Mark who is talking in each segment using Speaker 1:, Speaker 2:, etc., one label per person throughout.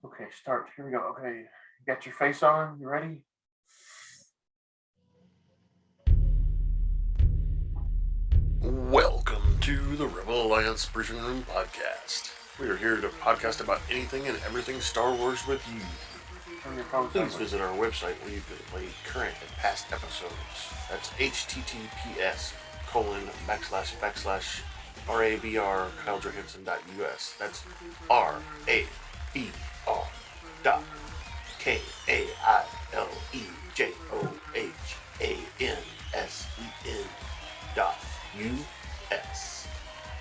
Speaker 1: Okay, start. Here we go. Okay, you got your face on? You ready?
Speaker 2: Welcome to the Rebel Alliance Briefing Room Podcast. We are here to podcast about anything and everything Star Wars with you.
Speaker 1: Turn your phone
Speaker 2: Please
Speaker 1: silent.
Speaker 2: visit our website where you can play current and past episodes. That's https://RABR KyleJohansson.us. That's RABR dot KAILEJOHANSEN dot US.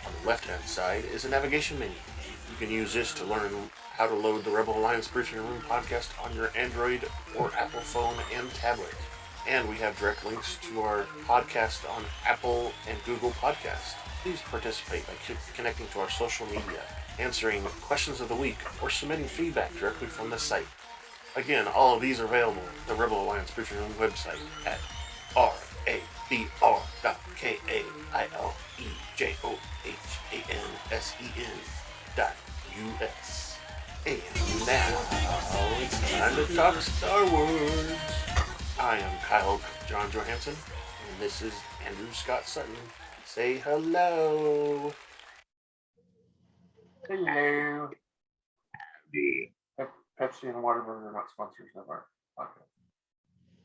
Speaker 2: On the left-hand side is a navigation menu. You can use this to learn how to load the Rebel Alliance Briefing Room podcast on your Android or Apple phone and tablet. And we have direct links to our podcast on Apple and Google Podcasts. Please participate by connecting to our social media, answering questions of the week, or submitting feedback directly from the site. Again, all of these are available at the Rebel Alliance Briefing Room website at RABR.KAILEJOHANSEN.US. And now, it's time to talk Star Wars. I am Kyle John Johansson, and this is Andrew Scott Sutton. Say hello.
Speaker 1: Hello. Pepsi and Whataburger are not sponsors of our podcast.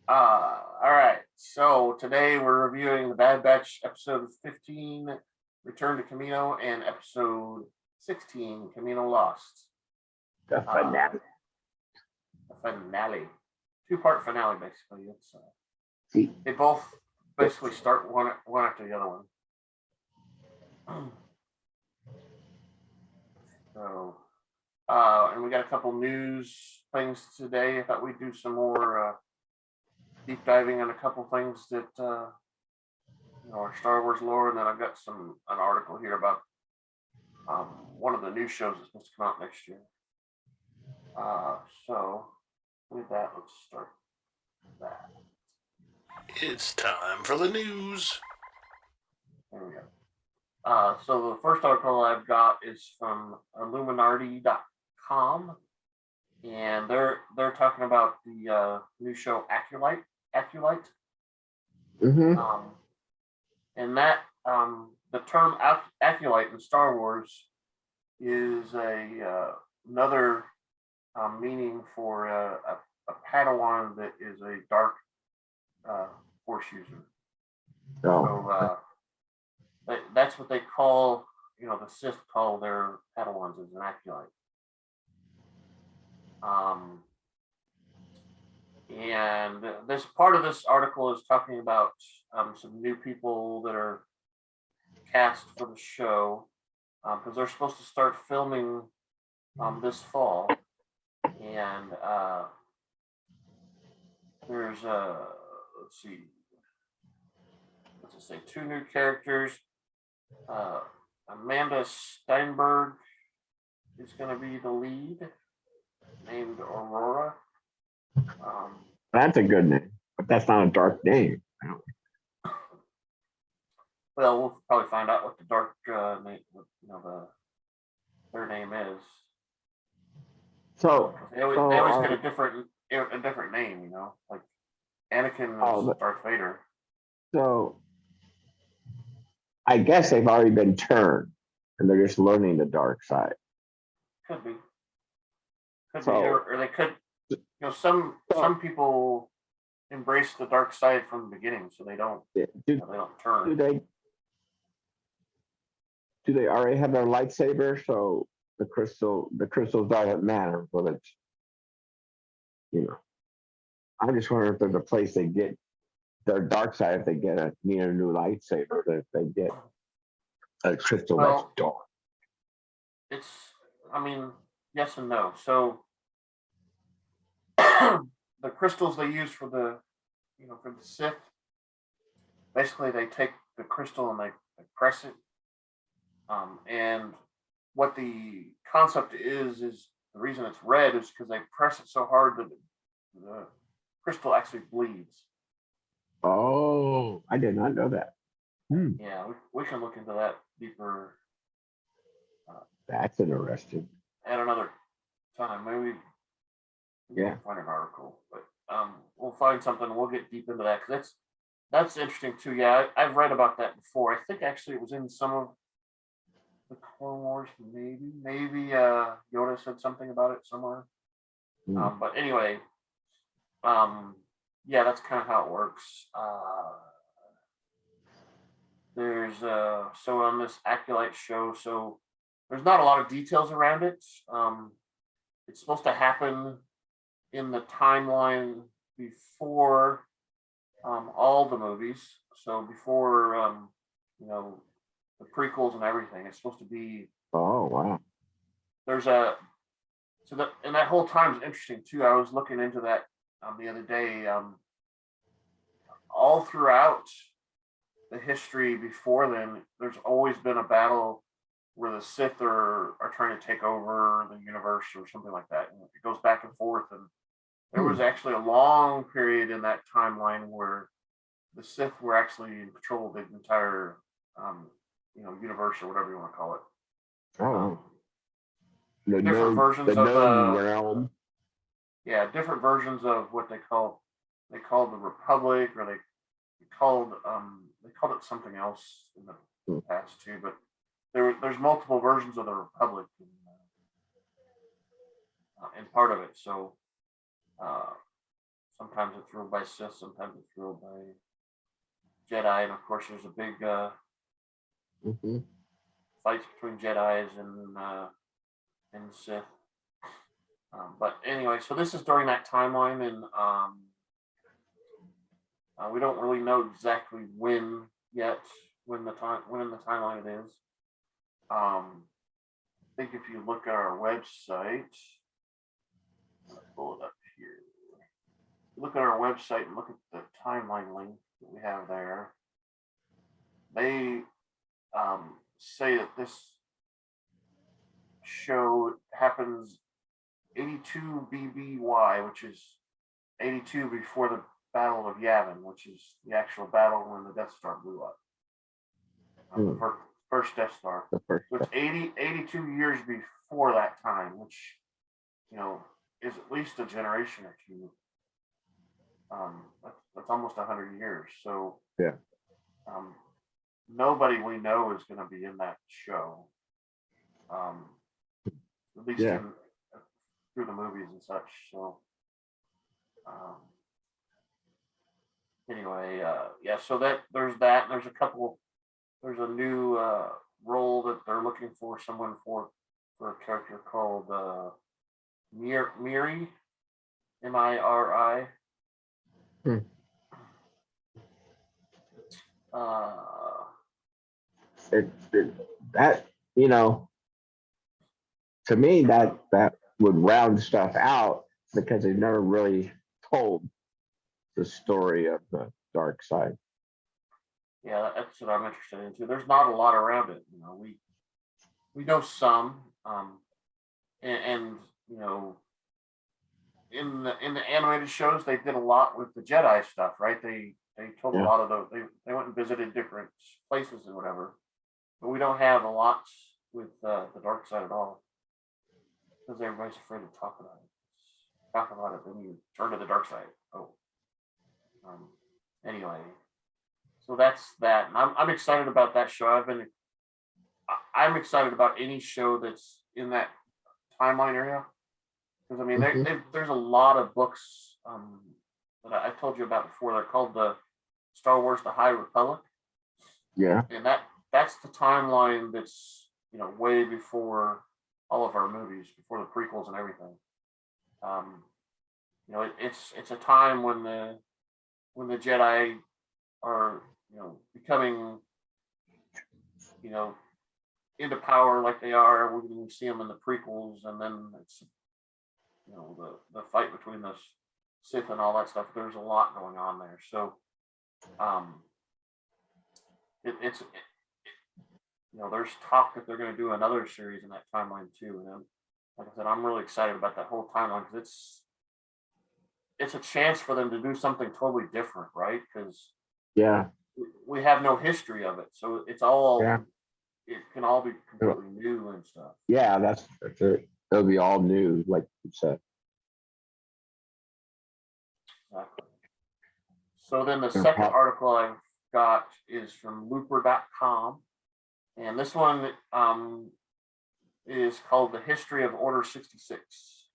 Speaker 1: All right. So today we're reviewing the Bad Batch episode 15, Return to Camino, and episode 16, Camino Lost.
Speaker 3: The finale.
Speaker 1: The finale. Two-part finale, basically. It's
Speaker 3: See,
Speaker 1: they both basically start one after the other one. So, and we got a couple news things today. I thought we'd do some more deep diving on a couple things that our Star Wars lore, and then I've got an article here about one of the new shows that's supposed to come out next year. So with that, let's start that.
Speaker 2: It's time for the news.
Speaker 1: There we go. So the first article I've got is from Illuminati.com, and they're talking about the new show ACOLYTE.
Speaker 3: mm-hmm.
Speaker 1: And that the term ACOLYTE in Star Wars is another meaning for a Padawan that is a dark Force user. So that's what they call, the Sith call their Padawans as an acolyte. And this part of this article is talking about some new people that are cast for the show, because they're supposed to start filming this fall. And there's let's see, let's just say two new characters. Amanda Steinberg is going to be the lead, named Aurora.
Speaker 3: That's a good name, but that's not a dark name.
Speaker 1: Well, we'll probably find out what the dark name, their name is.
Speaker 3: So
Speaker 1: they always get a different name, like Anakin is Darth Vader.
Speaker 3: So I guess they've already been turned, and they're just learning the dark side.
Speaker 1: Could be, or they could. Some people embrace the dark side from the beginning, so they don't. They don't turn.
Speaker 3: Do they already have their lightsaber? So the crystals doesn't matter, but it's I'm just wondering if there's a place they get their dark side if they get a new lightsaber, that if they get a crystal that's dark.
Speaker 1: It's, yes and no. So the crystals they use for the Sith, basically they take the crystal and they press it. And what the concept is the reason it's red is because they press it so hard that the crystal actually bleeds.
Speaker 3: Oh, I did not know that.
Speaker 1: Yeah, we can look into that deeper.
Speaker 3: That's interesting.
Speaker 1: At another time. Maybe we
Speaker 3: Yeah.
Speaker 1: can find an article, but we'll find something. We'll get deep into that because that's interesting too. Yeah, I've read about that before. I think actually it was in some of the Clone Wars. Maybe Yoda said something about it somewhere. But anyway, yeah, that's kind of how it works. There's so on this ACOLYTE show, so there's not a lot of details around it. It's supposed to happen in the timeline before all the movies. So before you know, the prequels and everything. It's supposed to be.
Speaker 3: Oh wow.
Speaker 1: There's a so that and that whole time is interesting too. I was looking into that the other day. All throughout the history before then, there's always been a battle where the Sith are trying to take over the universe or something like that. And it goes back and forth. And there was actually a long period in that timeline where the Sith were actually in control of the entire, universe or whatever you want to call it.
Speaker 3: Oh.
Speaker 1: Different versions
Speaker 3: the
Speaker 1: of
Speaker 3: known realm.
Speaker 1: Yeah, different versions of what they call the Republic, or they called it something else in the past too. But there's multiple versions of the Republic in part of it. So sometimes it's ruled by Sith, sometimes it's ruled by Jedi, and of course there's a big fights between Jedi's and Sith. But anyway, so this is during that timeline, and we don't really know exactly when yet, when in the timeline it is. I think if you look at our website, let's pull it up here. Look at our website and look at the timeline link that we have there. They say that this show happens 82 BBY, which is 82 before the Battle of Yavin, which is the actual battle when the Death Star blew up. The first Death Star. So it's 82 years before that time, which, is at least a generation or two. That's almost 100 years. So
Speaker 3: yeah.
Speaker 1: Nobody we know is going to be in that show. At least through the movies and such. So anyway, so there's that. There's a new role that they're looking for someone for a character called Miri, Miri.
Speaker 3: That to me that would round stuff out, because they never really told the story of the dark side.
Speaker 1: Yeah, that's what I'm interested in too. There's not a lot around it. We know some, and in the animated shows they did a lot with the Jedi stuff, right? They told a lot of those. They went and visited different places and whatever, but we don't have a lot with the dark side at all, because everybody's afraid to talk about it. Talk about it, then you turn to the dark side. Oh, anyway. So that's that. And I'm excited about that show. I'm excited about any show that's in that timeline area. Because I mean, there's a lot of books that I told you about before. They're called the Star Wars: The High Republic.
Speaker 3: Yeah.
Speaker 1: And that's the timeline that's way before all of our movies, before the prequels and everything. It's a time when the Jedi are becoming into power like they are. We see them in the prequels, and then it's the fight between the Sith and all that stuff. There's a lot going on there. So there's talk that they're going to do another series in that timeline too. And like I said, I'm really excited about that whole timeline, because it's a chance for them to do something totally different, right? Because we have no history of it, so it's all it can all be completely new and stuff.
Speaker 3: Yeah, that's It'll be all new, like you said.
Speaker 1: Exactly. So then the
Speaker 3: And
Speaker 1: second
Speaker 3: how-
Speaker 1: article I've got is from looper.com. And this one is called The History of Order 66.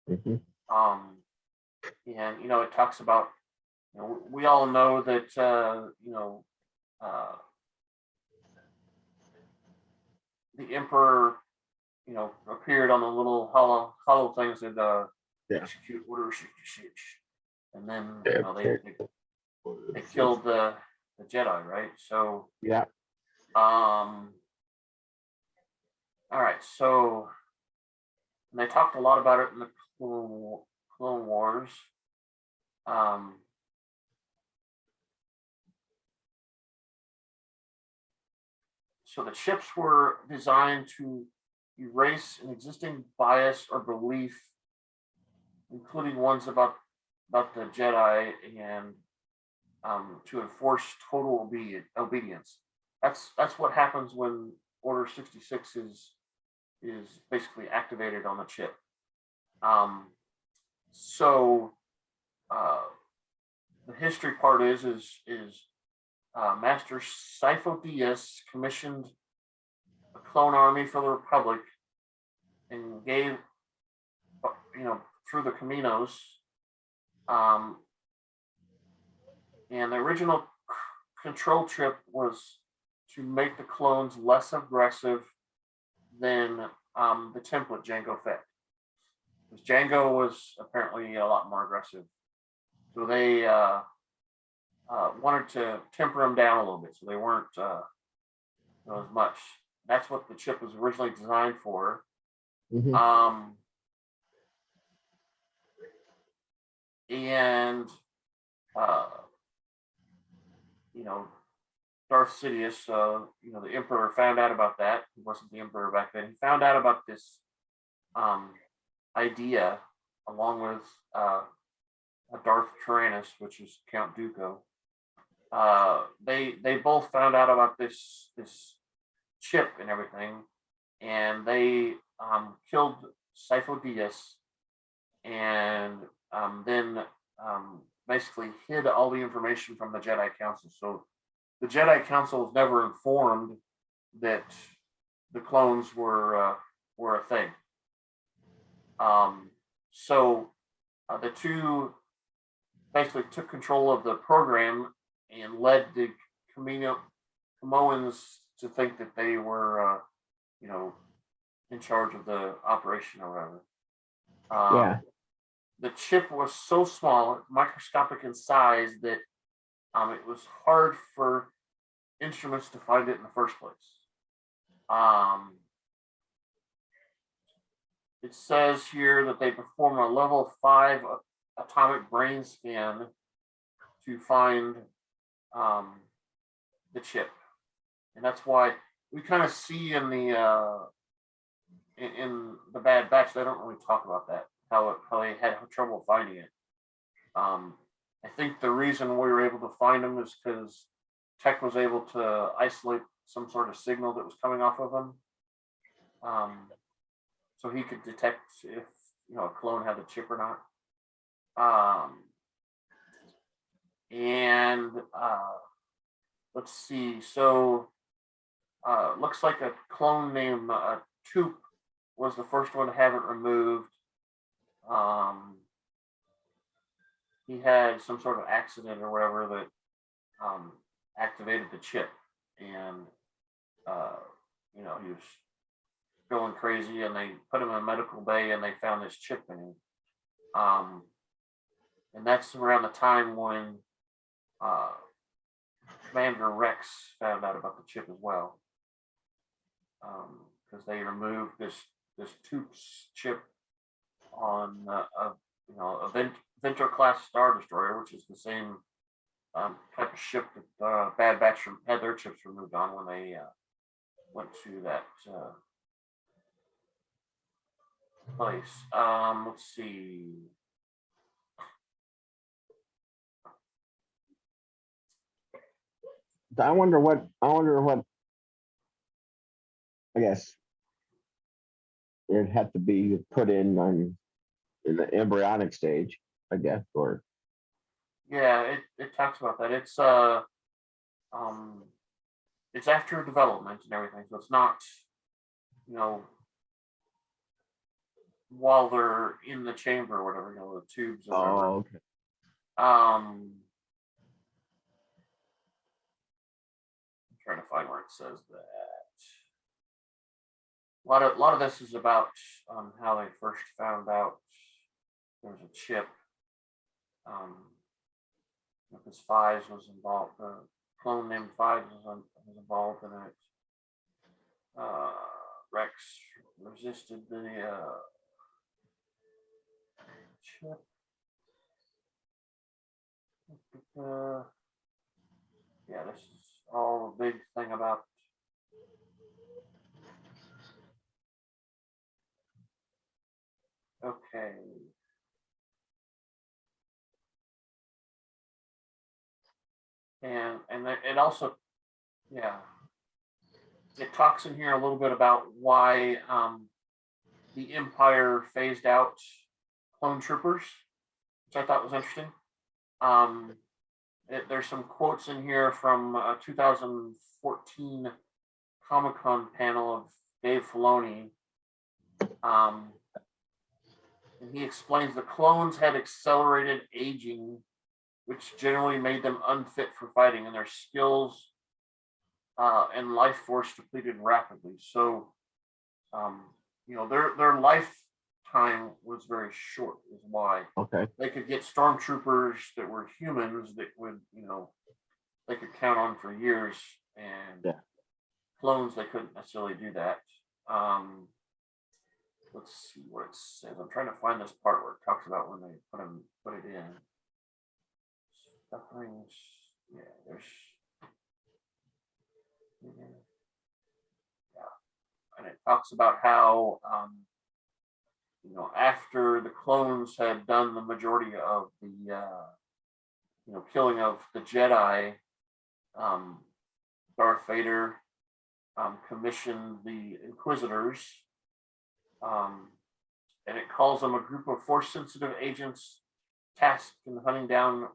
Speaker 3: Mhm.
Speaker 1: And, it talks about, we all know that, the emperor, appeared on the little hollow things that
Speaker 3: Yeah.
Speaker 1: execute Order 66. And then,
Speaker 3: Yeah,
Speaker 1: they killed the Jedi, right? So,
Speaker 3: yeah.
Speaker 1: all right. So, and they talked a lot about it in the Clone Wars. So the chips were designed to erase an existing bias or belief, including ones about the Jedi, and to enforce total obedience. That's what happens when Order 66 is basically activated on the chip. So the history part is Master Sifo Dyas commissioned a clone army for the Republic and gave, through the Caminos. And the original control chip was to make the clones less aggressive than the template Jango fed. Because Jango was apparently a lot more aggressive. So they wanted to temper them down a little bit, so they weren't as much. That's what the chip was originally designed for.
Speaker 3: Mhm.
Speaker 1: And Darth Sidious, the Emperor found out about that. He wasn't the Emperor back then. He found out about this idea along with Darth Tyrannus, which is Count Dooku. They both found out about this chip and everything, and they killed Sifo Dyas, and then basically hid all the information from the Jedi Council. So the Jedi Council was never informed that the clones were a thing. So the two basically took control of the program and led the Camoans to think that they were, in charge of the operation or whatever.
Speaker 3: Yeah.
Speaker 1: The chip was so small, microscopic in size, that it was hard for instruments to find it in the first place. It says here that they perform a level 5 atomic brain scan to find the chip, and that's why we kind of see in the Bad Batch, they don't really talk about that, how they had trouble finding it. I think the reason we were able to find them is because Tech was able to isolate some sort of signal that was coming off of them, so he could detect if a clone had the chip or not. And let's see. So looks like a clone named Toop was the first one to have it removed. He had some sort of accident or whatever that activated the chip, and he was going crazy, and they put him in a medical bay, and they found this chip in him. And that's around the time when Commander Rex found out about the chip as well, because they removed this Toops chip on a Venture class Star Destroyer, which is the same type of ship that Bad Batch had their chips removed on when they went to that place. Let's see.
Speaker 3: I wonder what. I guess It had to be put in the embryonic stage, I guess, or
Speaker 1: Yeah, it talks about that. Um, it's after development and everything, so it's not, you know, while they're in the chamber or whatever, the tubes or whatever.
Speaker 3: okay.
Speaker 1: I'm trying to find where it says that. A lot of this is about how they first found out there was a chip. Because Fives was involved. The clone named Fives was involved in it. Rex resisted the chip. Yeah, this is all a big thing about. Okay. And it also, yeah, it talks in here a little bit about why the Empire phased out clone troopers, which I thought was interesting. There's some quotes in here from a 2014 Comic-Con panel of Dave Filoni. And he explains the clones had accelerated aging, which generally made them unfit for fighting, and their skills and life force depleted rapidly. So, their lifetime was very short, is why.
Speaker 3: Okay.
Speaker 1: They could get stormtroopers that were humans that would, they could count on for years, and clones, they couldn't necessarily do that. Let's see what it says. I'm trying to find this part where it talks about when they put it in. Sufferings. Yeah, there's. Yeah, and it talks about how after the clones had done the majority of the killing of the Jedi, Darth Vader commissioned the Inquisitors, and it calls them a group of force-sensitive agents tasked in hunting down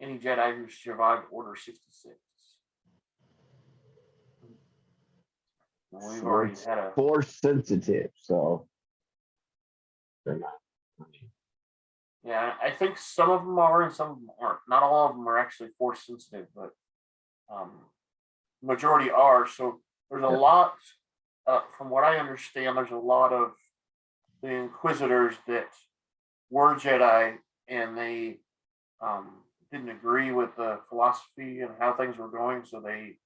Speaker 1: any Jedi who survived Order 66. We've
Speaker 3: So
Speaker 1: already
Speaker 3: it's
Speaker 1: had a
Speaker 3: force sensitive, so they're not.
Speaker 1: Yeah, I think some of them are and some of them aren't. Not all of them are actually force sensitive, but majority are. So there's a lot, from what I understand, there's a lot of the Inquisitors that were Jedi and they didn't agree with the philosophy and how things were going, so they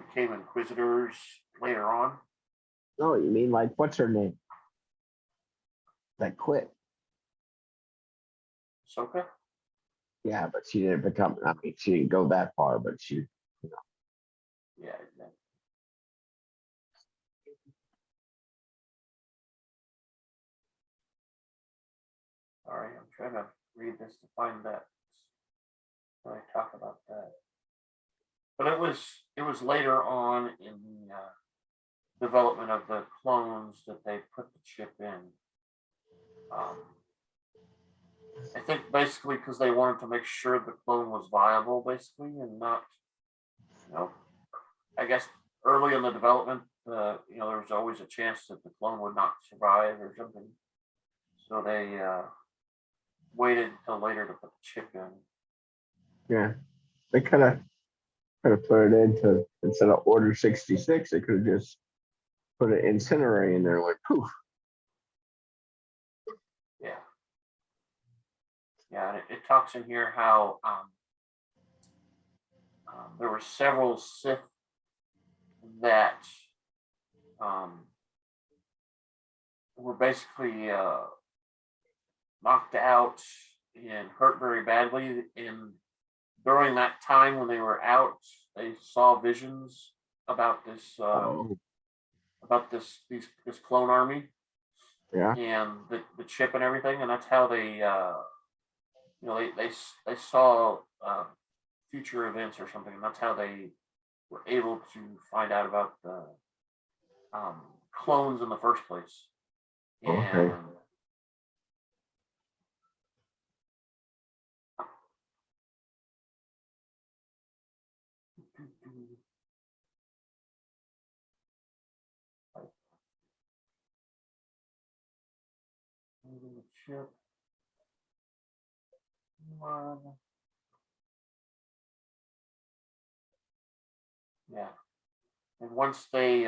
Speaker 1: became Inquisitors later on.
Speaker 3: Oh, you mean like what's her name? That quit.
Speaker 1: Ahsoka?
Speaker 3: Yeah, but she didn't become. I mean, she didn't go that far, but she.
Speaker 1: Yeah, exactly. Sorry, I'm trying to read this to find that when I talk about that. But it was later on in the development of the clones that they put the chip in. I think basically because they wanted to make sure the clone was viable, basically, and not, I guess early in the development, there was always a chance that the clone would not survive or something. So they waited until later to put the chip in.
Speaker 3: Yeah, they could have put it into instead of Order 66. They could have just put it incinerate in there, like poof.
Speaker 1: Yeah. Yeah, and it talks in here how there were several Sith that were basically knocked out and hurt very badly. And during that time when they were out, they saw visions about this this clone army.
Speaker 3: Yeah.
Speaker 1: And the chip and everything, and that's how they they saw future events or something, and that's how they were able to find out about clones in the first place.
Speaker 3: Okay.
Speaker 1: And the chip. Yeah. And once they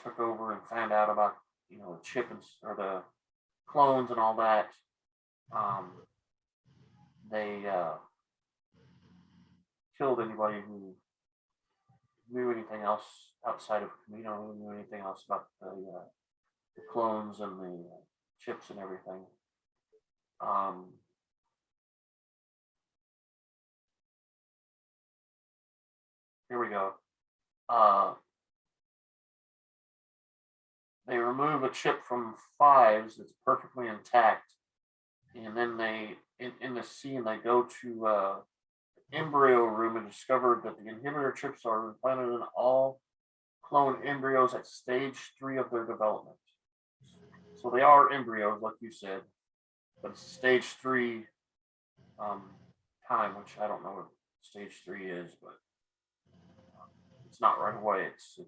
Speaker 1: took over and found out about the chip or the clones and all that, they killed anybody who knew anything else outside of Camino, who knew anything else about the clones and the chips and everything. Here we go. They remove a chip from 5s that's perfectly intact, and then they, in the scene, they go to embryo room and discover that the inhibitor chips are implanted in all clone embryos at stage 3 of their development. So they are embryos, like you said, but it's stage 3 time, which I don't know what stage 3 is, but it's not right away. It's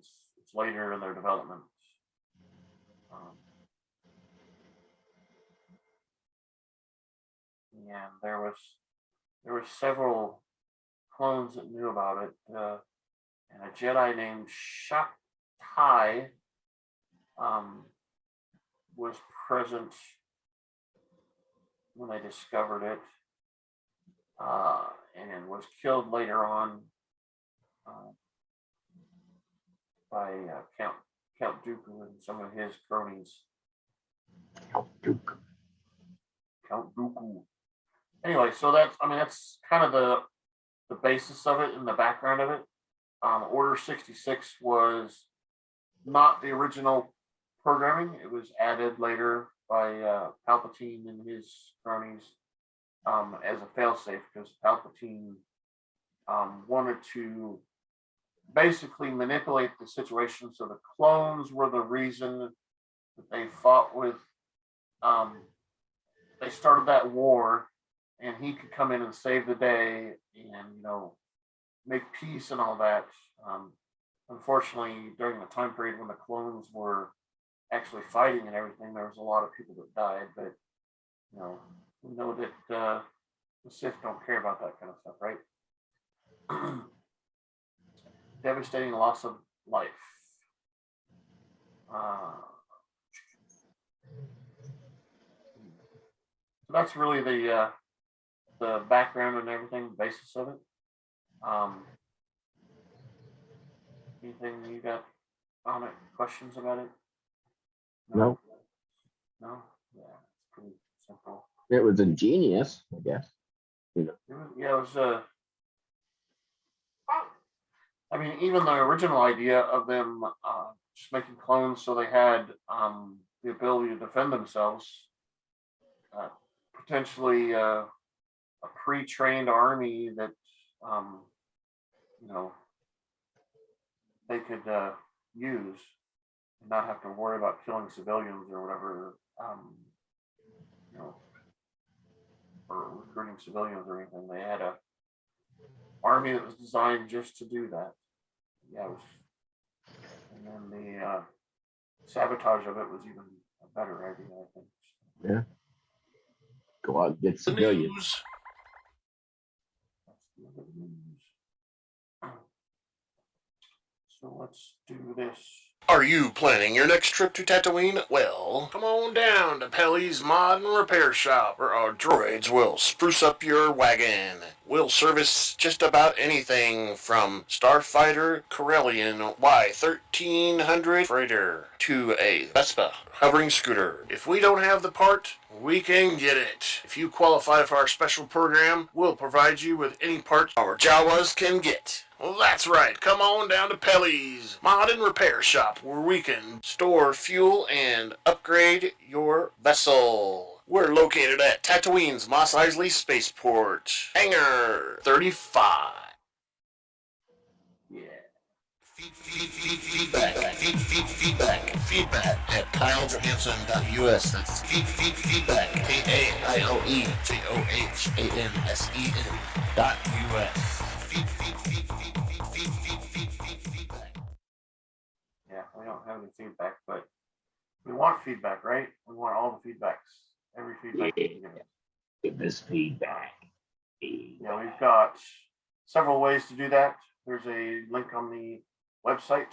Speaker 1: later in their development. And there were several clones that knew about it, and a Jedi named Shaktai was present when they discovered it, and was killed later on by Count Dooku and some of his cronies.
Speaker 3: Count
Speaker 1: Dooku. Anyway, so that's kind of the basis of it and the background of it. Order 66 was not the original programming. It was added later by Palpatine and his cronies as a failsafe, because Palpatine wanted to basically manipulate the situation so the clones were the reason that they fought with. They started that war, and he could come in and save the day and make peace and all that. Unfortunately, during the time period when the clones were actually fighting and everything, there was a lot of people that died. But we know that the Sith don't care about that kind of stuff, right? Devastating loss of life. So that's really the background and everything, the basis of it. Anything you got on it? Questions about it?
Speaker 3: No.
Speaker 1: No? Yeah, it's pretty simple.
Speaker 3: It was ingenious, I guess.
Speaker 1: It was even the original idea of them just making clones so they had the ability to defend themselves, potentially a pre-trained army that they could use and not have to worry about killing civilians or whatever, or recruiting civilians or anything. They had a army that was designed just to do that. Yeah, and then the sabotage of it was even a better idea, I think.
Speaker 3: Yeah. Go out and get civilians.
Speaker 1: So let's do this.
Speaker 2: Are you planning your next trip to Tatooine? Well, come on down to Pelly's Mod and Repair Shop, where our droids will spruce up your wagon. We'll service just about anything from Starfighter Corellian Y1300 freighter to a Vespa hovering scooter. If we don't have the part, we can get it. If you qualify for our special program, we'll provide you with any part our Jawas can get. Well, that's right. Come on down to Pelly's Mod and Repair Shop, where we can store fuel and upgrade your vessel. We're located at Tatooine's Mos Eisley Spaceport, Hangar 35.
Speaker 1: Yeah.
Speaker 2: Feedback at KyleJohansson.us. That's feedback, KaileJohansen.us.
Speaker 1: Yeah, we don't have any feedback, but we want feedback, right? We want all the feedbacks, every feedback you can give us.
Speaker 3: Give us feedback.
Speaker 1: Yeah, we've got several ways to do that. There's a link on the website.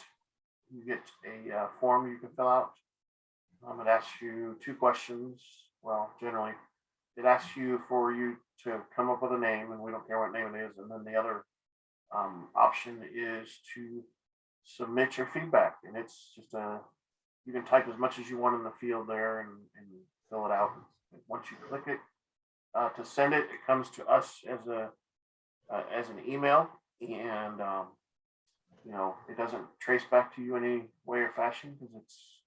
Speaker 1: You get a form you can fill out. It asks you 2 questions. Well, generally, it asks you for you to come up with a name, and we don't care what name it is. And then the other option is to submit your feedback, and it's just you can type as much as you want in the field there and fill it out. Once you click it to send it, it comes to us as an email, and it doesn't trace back to you in any way or fashion because it's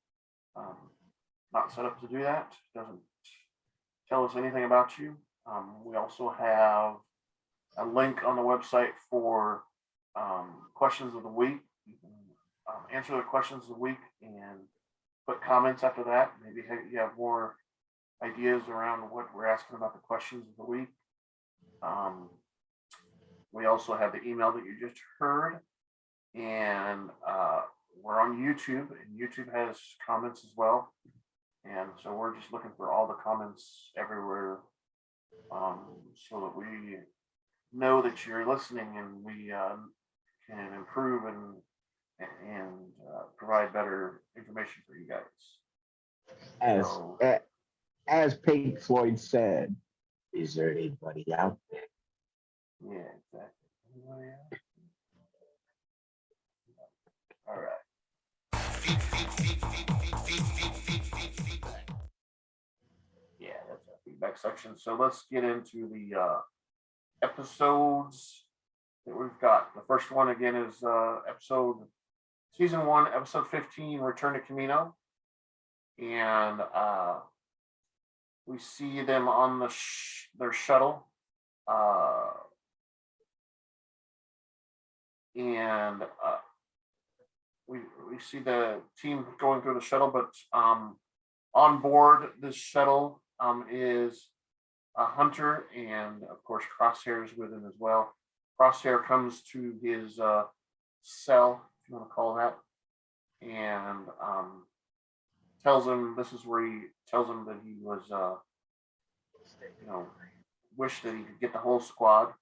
Speaker 1: not set up to do that. It doesn't tell us anything about you. We also have a link on the website for questions of the week. You can answer the questions of the week and put comments after that. Maybe you have more ideas around what we're asking about the questions of the week. We also have the email that you just heard, and we're on YouTube, and YouTube has comments as well. And so we're just looking for all the comments everywhere, so that we know that you're listening, and we can improve and provide better information for you guys.
Speaker 3: As Pink Floyd said, is there anybody out there?
Speaker 1: Yeah, exactly. Anybody else? All right. Yeah, that's our feedback section. So let's get into the episodes that we've got. The first one again is season 1, episode 15, Return to Camino, and we see them on their shuttle, and we see the team going through the shuttle, but on board this shuttle is a Hunter, and of course Crosshair is with him as well. Crosshair comes to his cell, if you want to call that, and tells him that he was wish that he could get the whole squad,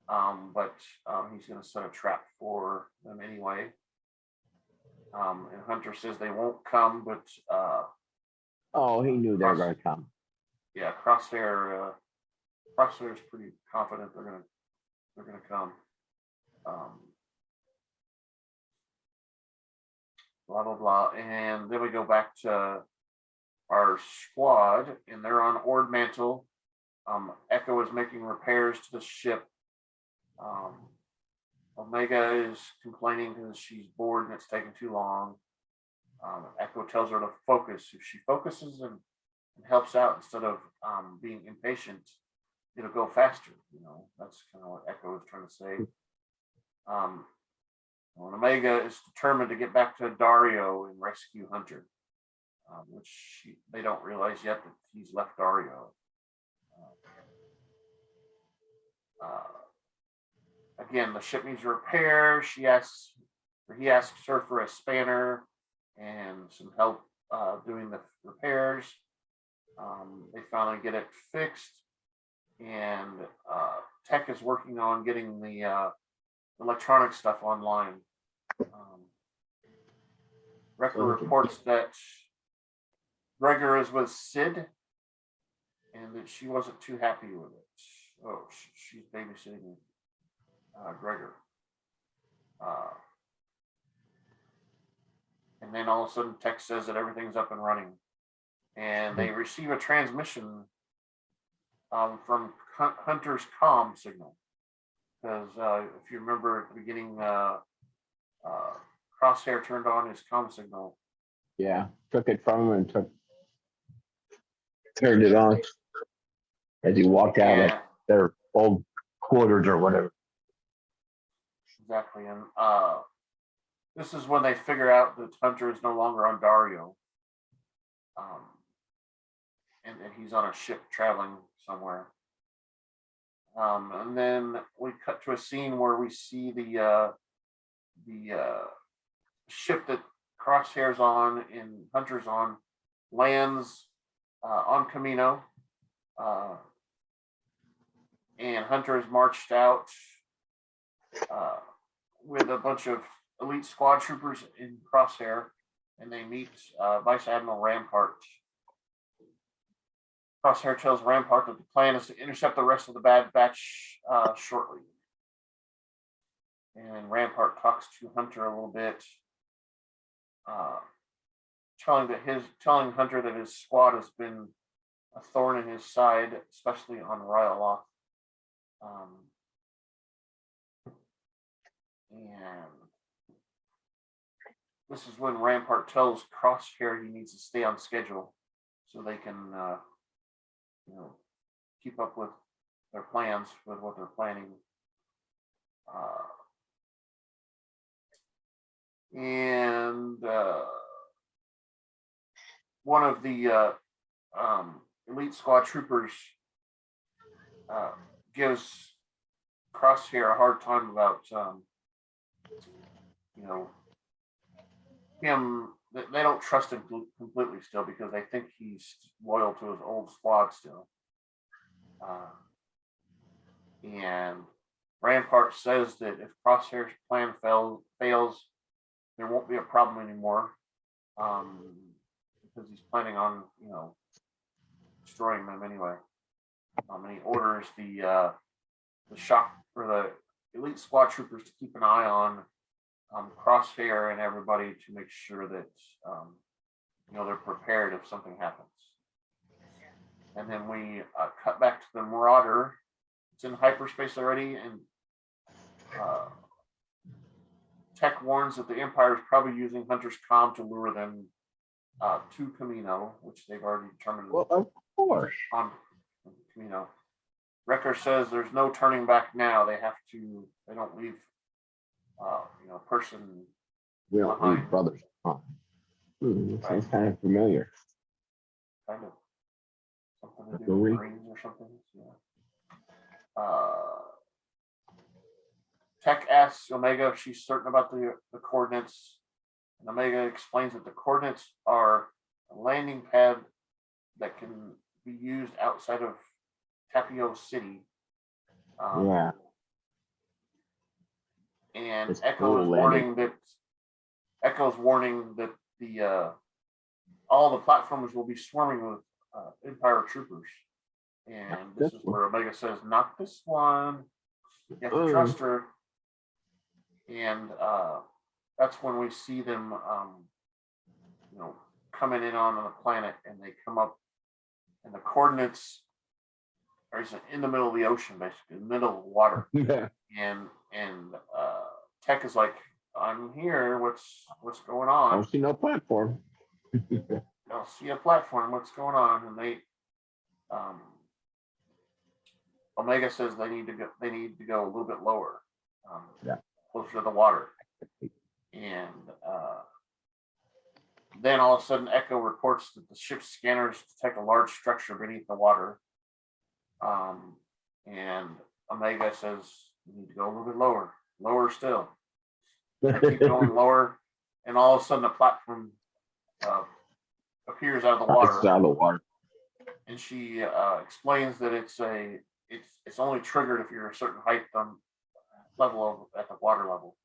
Speaker 1: but he's going to set a trap for them anyway. And Hunter says they won't come, but
Speaker 3: he knew they were going to come.
Speaker 1: Yeah, Crosshair is pretty confident they're gonna come. Blah blah blah, and then we go back to our squad, and they're on Ord Mantle. Echo is making repairs to the ship. Omega is complaining because she's bored and it's taking too long. Echo tells her to focus. If she focuses and helps out instead of being impatient, it'll go faster. That's kind of what Echo is trying to say. Omega is determined to get back to Dario and rescue Hunter, which they don't realize yet that he's left Dario. Again, the ship needs repair. He asks her for a spanner and some help doing the repairs. They finally get it fixed, and Tech is working on getting the electronic stuff online. Wrecker reports that Gregor is with Sid, and that she wasn't too happy with it. Oh, she's babysitting Gregor. And then all of a sudden, Tech says that everything's up and running, and they receive a transmission from Hunter's comm signal. Because if you remember at the beginning, Crosshair turned on his comm signal.
Speaker 3: Yeah, took it from him and turned it on as he walked out of their old quarters or whatever.
Speaker 1: Exactly, and this is when they figure out that Hunter is no longer on Dario. And he's on a ship traveling somewhere. And then we cut to a scene where we see the ship that Crosshair's on and Hunter's on lands on Camino. And Hunter is marched out with a bunch of elite squad troopers in Crosshair, and they meet Vice Admiral Rampart. Crosshair tells Rampart that the plan is to intercept the rest of the Bad Batch shortly. And Rampart talks to Hunter a little bit, telling Hunter that his squad has been a thorn in his side, especially on Ryloth. And this is when Rampart tells Crosshair he needs to stay on schedule so they can, keep up with their plans, with what they're planning. And one of the elite squad troopers gives Crosshair a hard time about, him. They don't trust him completely still because they think he's loyal to his old squad still. And Rampart says that if Crosshair's plan fails, there won't be a problem anymore, because he's planning on, destroying them anyway. And he orders the shock or the elite squad troopers to keep an eye on Crosshair and everybody to make sure that they're prepared if something happens. And then we cut back to the Marauder. It's in hyperspace already, and Tech warns that the Empire is probably using Hunter's comm to lure them to Camino, which they've already determined.
Speaker 3: Well, of course.
Speaker 1: On Camino. Wrecker says there's no turning back now. They don't leave person
Speaker 3: We don't
Speaker 1: behind.
Speaker 3: leave brothers. Sounds kind of familiar.
Speaker 1: Kind of something to do with Marines or something. Yeah. Tech asks Omega if she's certain about the coordinates, and Omega explains that the coordinates are a landing pad that can be used outside of Tapio City.
Speaker 3: Yeah.
Speaker 1: And
Speaker 3: It's
Speaker 1: Echo is
Speaker 3: cool
Speaker 1: warning that the all the platforms will be swarming with Empire troopers. And this is where Omega says, "Not this one. You have to trust her." And that's when we see them, coming in on the planet, and they come up, and the coordinates are in the middle of the ocean, basically, in the middle of water.
Speaker 3: Yeah.
Speaker 1: And Tech is like, "I'm here. What's going on?"
Speaker 3: I don't see no platform.
Speaker 1: Don't see a platform. What's going on? And they, Omega says they need to go a little bit lower, closer to the water. And then all of a sudden, Echo reports that the ship's scanners detect a large structure beneath the water. And Omega says, "You need to go a little bit lower still." They keep going lower, and all of a sudden, a platform appears out of the water.
Speaker 3: It's out of the water.
Speaker 1: And she explains that it's only triggered if you're a certain height at the water level.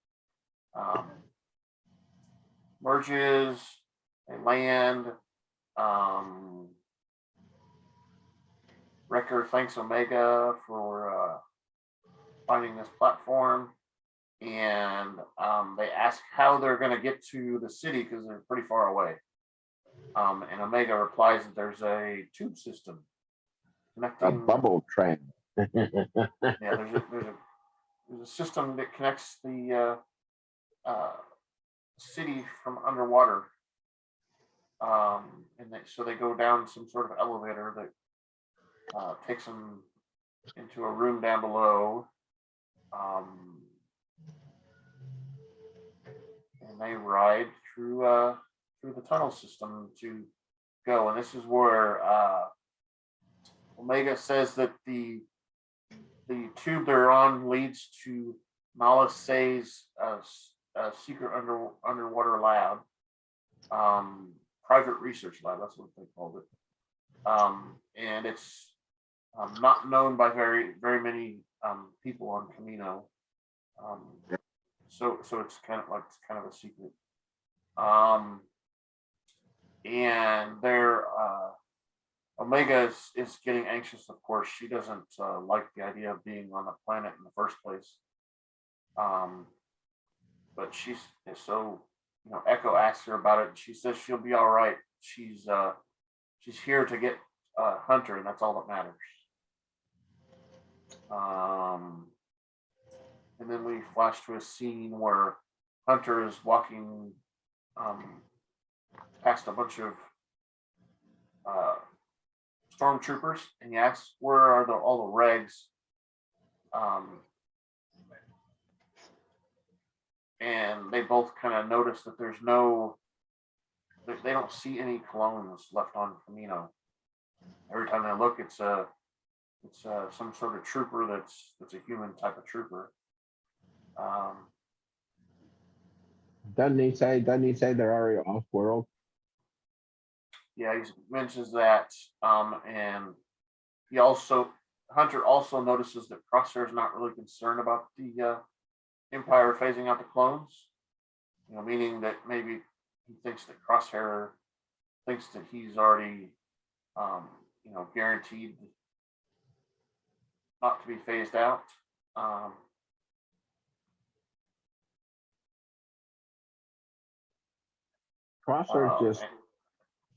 Speaker 1: Merges, they land. Wrecker thanks Omega for finding this platform, and they ask how they're going to get to the city because they're pretty far away. And Omega replies that there's a tube system connecting.
Speaker 3: A bubble train.
Speaker 1: There's a system that connects the city from underwater. So they go down some sort of elevator that takes them into a room down below. And and they ride through the tunnel system to go. And this is where Omega says that the tube they're on leads to Nala Say's secret underwater lab, private research lab. That's what they called it. And it's not known by very many people on Camino. So it's kind of a secret. And they're Omega is getting anxious. Of course, she doesn't like the idea of being on the planet in the first place. But she's so, Echo asks her about it, and she says she'll be all right. She's here to get Hunter, and that's all that matters. And then we flash to a scene where Hunter is walking past a bunch of stormtroopers, and he asks, "Where are all the regs?" And they both kind of notice that there's they don't see any clones left on Camino. Every time they look, it's some sort of trooper that's a human type of trooper.
Speaker 3: Doesn't he say they're already off world?
Speaker 1: Yeah, he mentions that, and Hunter also notices that Crosshair is not really concerned about the Empire phasing out the clones. Meaning that maybe he thinks that Crosshair thinks that he's already, guaranteed not to be phased out.
Speaker 3: Crosshair just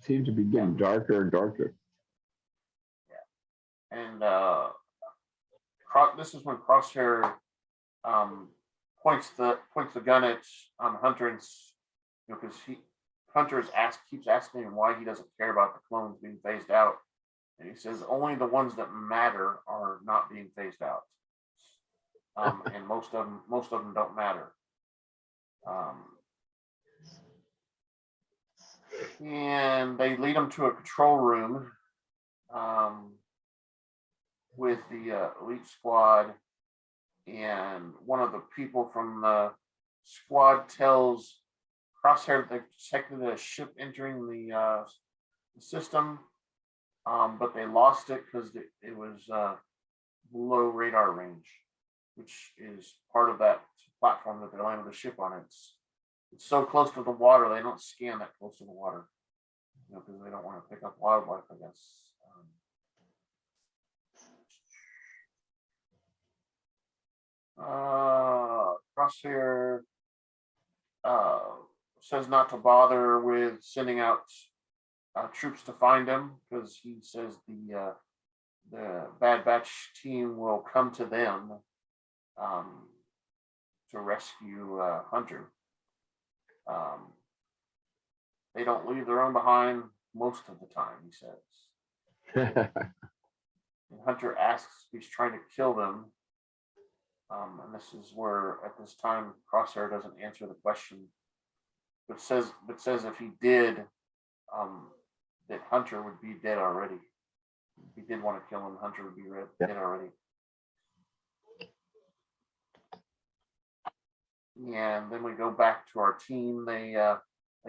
Speaker 3: seems to be getting darker and darker.
Speaker 1: Yeah, and this is when Crosshair points the gun at Hunter, and because Hunter keeps asking him why he doesn't care about the clones being phased out, and he says only the ones that matter are not being phased out, and most of them don't matter. And they lead him to a control room with the elite squad, and one of the people from the squad tells Crosshair that they've detected a ship entering the system, but they lost it because it was below radar range, which is part of that platform that they landed the ship on. It's so close to the water, they don't scan that close to the water, because they don't want to pick up wildlife, I guess. Crosshair says not to bother with sending out troops to find him, because he says the Bad Batch team will come to them to rescue Hunter. They don't leave their own behind most of the time, he says. And Hunter asks if he's trying to kill them. And this is where, at this time, Crosshair doesn't answer the question, but says if he did, that Hunter would be dead already. If he did want to kill him, Hunter would be dead already. And then we go back to our team. They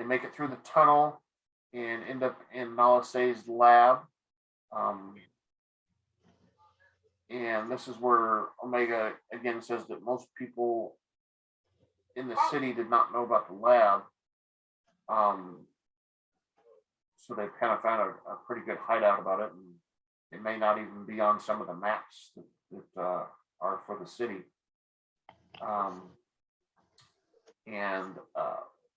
Speaker 1: make it through the tunnel and end up in Nala Say's lab. And this is where Omega again says that most people in the city did not know about the lab. So they kind of found a pretty good hideout about it, and it may not even be on some of the maps that are for the city. And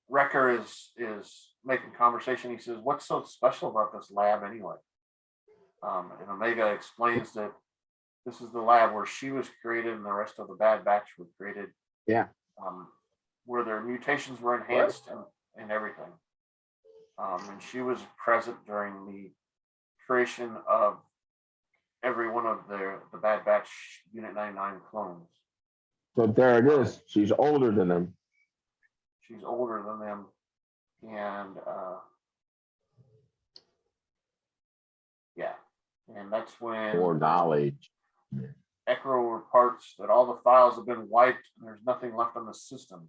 Speaker 1: Wrecker is making conversation. He says, "What's so special about this lab anyway?" And Omega explains that this is the lab where she was created and the rest of the Bad Batch were created.
Speaker 3: Yeah.
Speaker 1: Where their mutations were enhanced and everything. And she was present during the creation of every one of the Bad Batch Unit 99 clones.
Speaker 3: So there it is. She's older than them.
Speaker 1: she's older than them, and yeah, and that's when
Speaker 3: More knowledge.
Speaker 1: Echo reports that all the files have been wiped and there's nothing left on the system.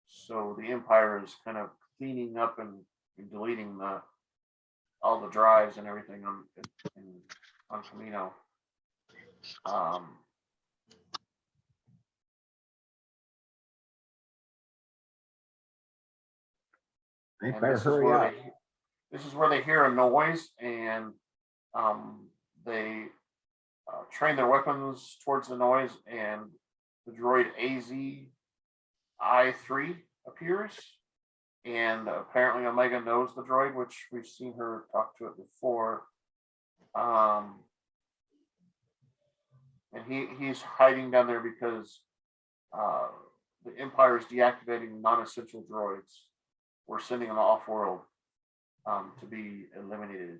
Speaker 1: So the Empire is kind of cleaning up and deleting all the drives and everything on Kamino.
Speaker 3: They better hurry up.
Speaker 1: This is where they hear a noise, and they train their weapons towards the noise, and the droid ACOLYTE appears, and apparently Omega knows the droid, which we've seen her talk to it before. And he's hiding down there because the Empire is deactivating non-essential droids. We're sending them off-world to be eliminated.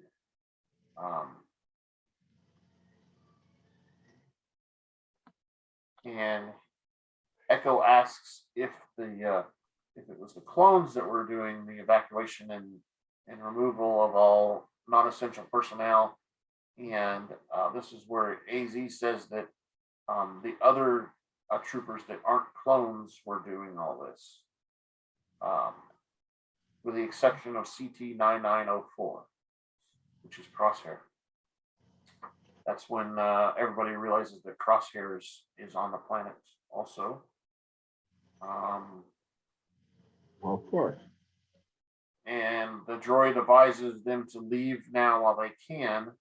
Speaker 1: And Echo asks if it was the clones that were doing the evacuation and removal of all non-essential personnel. And this is where AZ says that the other troopers that aren't clones were doing all this, with the exception of CT-9904, which is Crosshair. That's when everybody realizes that Crosshair is on the planet also.
Speaker 3: Well, of course.
Speaker 1: And the droid advises them to leave now while they can.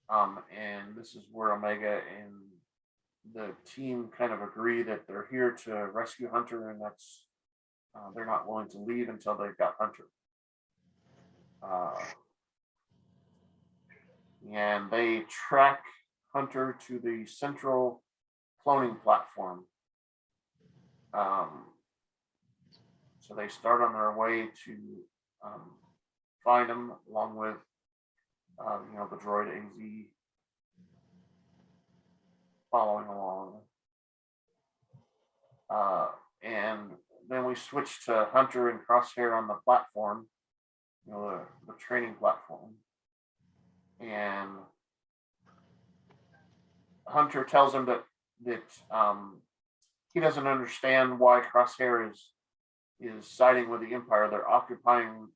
Speaker 1: And this is where Omega and the team kind of agree that they're here to rescue Hunter, and that's they're not willing to leave until they've got Hunter. And they track Hunter to the central cloning platform. So they start on their way to find him, along with the droid AZ following along. And then we switch to Hunter and Crosshair on the platform, the training platform. And Hunter tells him that he doesn't understand why Crosshair is siding with the Empire. They're occupying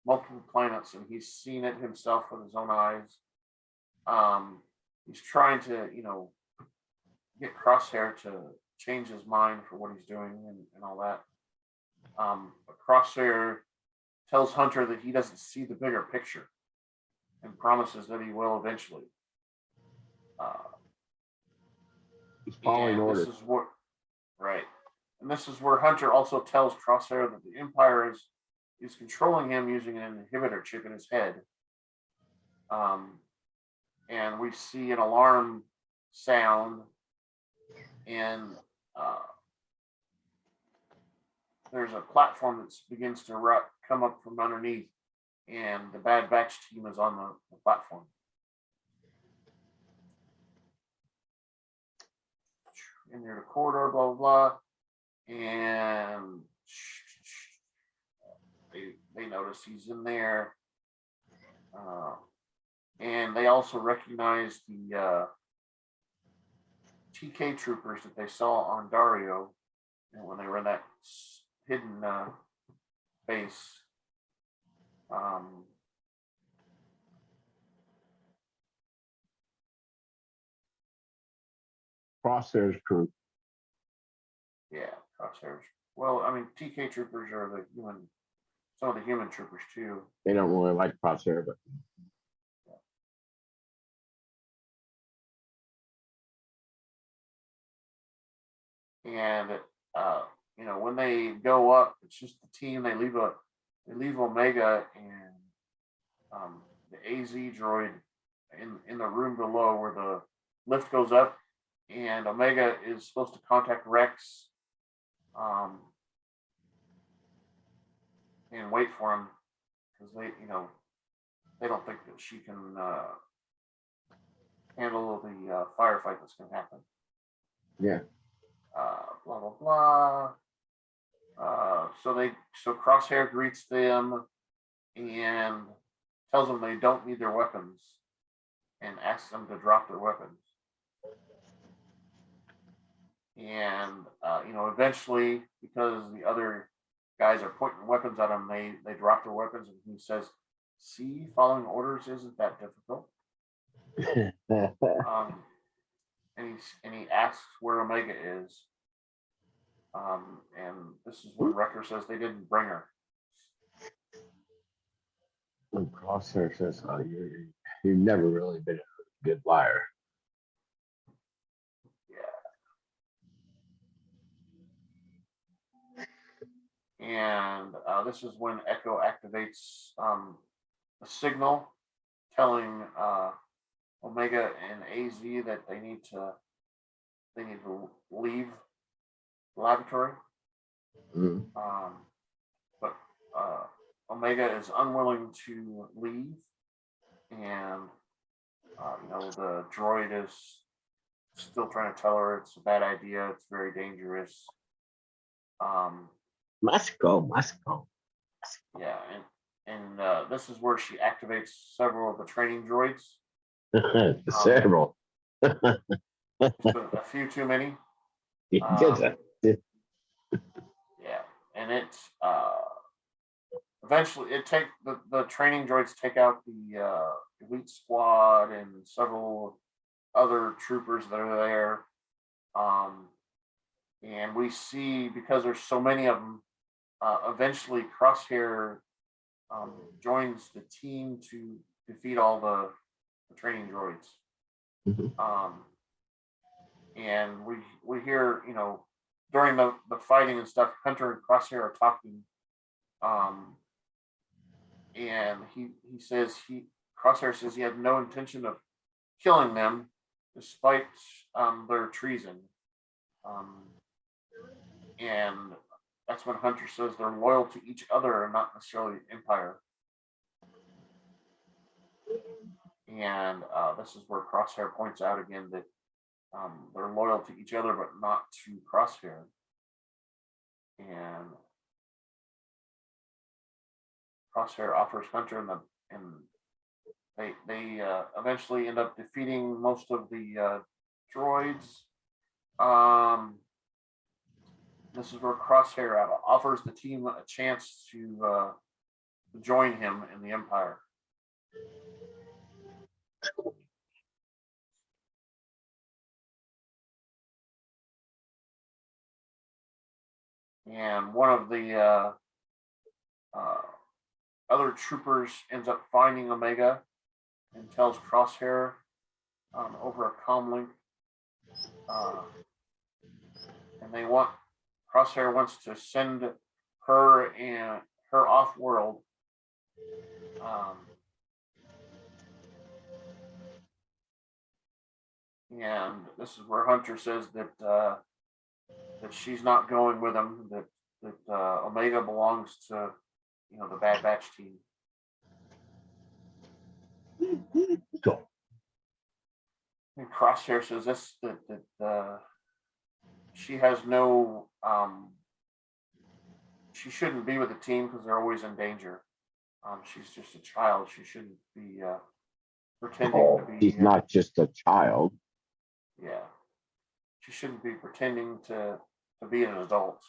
Speaker 1: multiple planets, and he's seen it himself with his own eyes. He's trying to, get Crosshair to change his mind for what he's doing and all that. But Crosshair tells Hunter that he doesn't see the bigger picture and promises that he will eventually.
Speaker 3: He's following orders.
Speaker 1: And this is where Hunter also tells Crosshair that the Empire is controlling him using an inhibitor chip in his head. And we see an alarm sound, and there's a platform that begins to come up from underneath, and the Bad Batch team is on the platform. In the corridor, blah, blah, blah. And they notice he's in there. And they also recognize the TK troopers that they saw on Dario, when they were in that hidden base.
Speaker 3: Crosshair's crew.
Speaker 1: Yeah, Crosshairs. Well, I mean, TK troopers are some of the human troopers too.
Speaker 3: They don't really like Crosshair, but
Speaker 1: and when they go up, it's just the team. They leave Omega and the AZ droid in the room below where the lift goes up, and Omega is supposed to contact Rex and wait for him, because they don't think that she can handle the firefight that's going to happen.
Speaker 3: Yeah.
Speaker 1: Blah blah blah. So Crosshair greets them and tells them they don't need their weapons and asks them to drop their weapons. And eventually, because the other guys are pointing weapons at him, they drop their weapons, and he says, "See, following orders isn't that difficult." And he asks where Omega is. And this is when Wrecker says they didn't bring her.
Speaker 3: And Crosshair says, "Oh, you've never really been a good liar."
Speaker 1: Yeah. And this is when Echo activates a signal telling Omega and AZ that they need to leave the laboratory.
Speaker 3: Mm.
Speaker 1: But Omega is unwilling to leave, and the droid is still trying to tell her it's a bad idea. It's very dangerous.
Speaker 3: Must go.
Speaker 1: Yeah, and this is where she activates several of the training droids.
Speaker 3: Several.
Speaker 1: A few too many. Yeah, and it's eventually the training droids take out the elite squad and several other troopers that are there. And we see, because there's so many of them, eventually Crosshair joins the team to defeat all the training droids.
Speaker 3: Mm-hmm.
Speaker 1: And we hear, during the fighting and stuff, Hunter and Crosshair are talking. And he says Crosshair says he had no intention of killing them despite their treason. And that's when Hunter says they're loyal to each other and not necessarily the Empire. And this is where Crosshair points out again that they're loyal to each other, but not to Crosshair. And Crosshair offers Hunter, and they eventually end up defeating most of the droids. This is where Crosshair offers the team a chance to join him in the Empire. And one of the other troopers ends up finding Omega and tells Crosshair over a comm link. And Crosshair wants to send her off world. And this is where Hunter says that she's not going with him, that Omega belongs to the Bad Batch team.
Speaker 3: Go.
Speaker 1: And Crosshair says that she has no she shouldn't be with the team because they're always in danger. She's just a child. She shouldn't be pretending to be.
Speaker 3: She's not just a child.
Speaker 1: Yeah, she shouldn't be pretending to be an adult.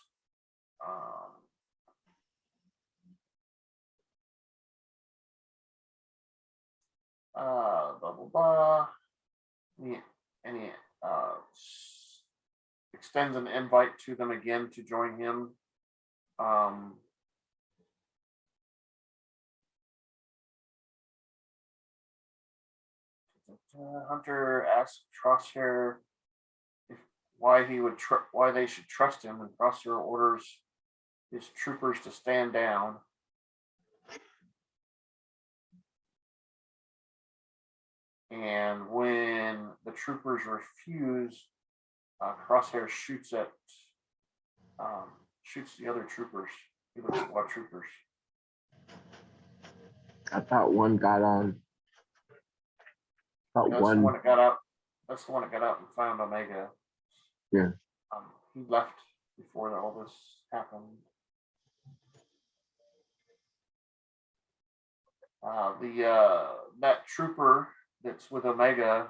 Speaker 1: Blah blah blah. And he extends an invite to them again to join him. Hunter asks Crosshair why they should trust him, and Crosshair orders his troopers to stand down. And when the troopers refuse, Crosshair shoots the other troopers, the other squad troopers.
Speaker 3: I thought one got on.
Speaker 1: That's the one that got out. That's the one that got out and found Omega.
Speaker 3: Yeah.
Speaker 1: He left before all this happened. That trooper that's with Omega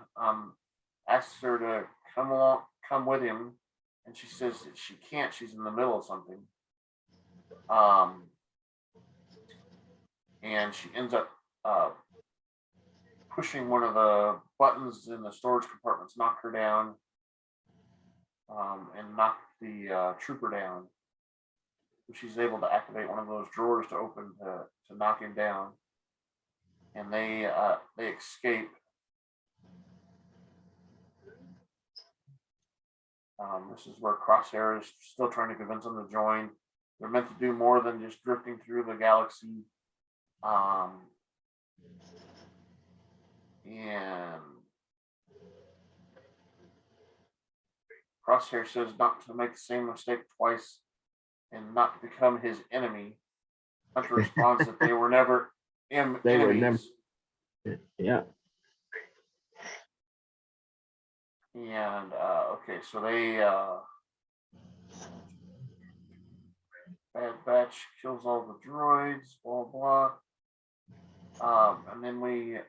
Speaker 1: asks her to come with him, and she says that she can't. She's in the middle of something. And she ends up pushing one of the buttons in the storage compartments, knock her down, and knock the trooper down. She's able to activate one of those drawers to open to knock him down, and they escape. This is where Crosshair is still trying to convince them to join. They're meant to do more than just drifting through the galaxy. And Crosshair says not to make the same mistake twice and not to become his enemy. Hunter responds that they were never enemies.
Speaker 3: Were never. Yeah.
Speaker 1: And okay, so they Bad Batch kills all the droids, blah blah. And then we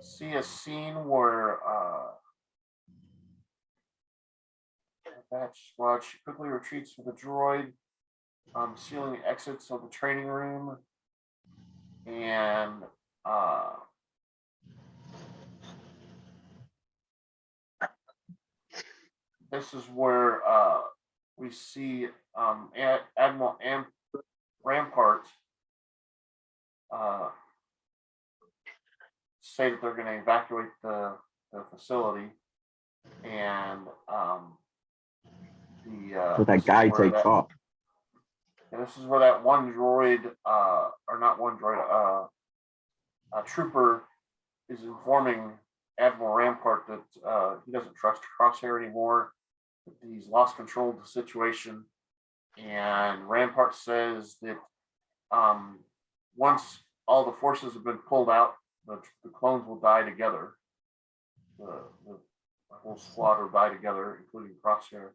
Speaker 1: see a scene where Batch squad, she quickly retreats with a droid, sealing the exits of the training room, and this is where we see Admiral Rampart say that they're going to evacuate the facility, and
Speaker 3: so that guy takes off.
Speaker 1: And this is where that one droid, or not one droid, a trooper is informing Admiral Rampart that he doesn't trust Crosshair anymore, that he's lost control of the situation. And Rampart says that once all the forces have been pulled out, the clones will die together. The whole squad will die together, including Crosshair.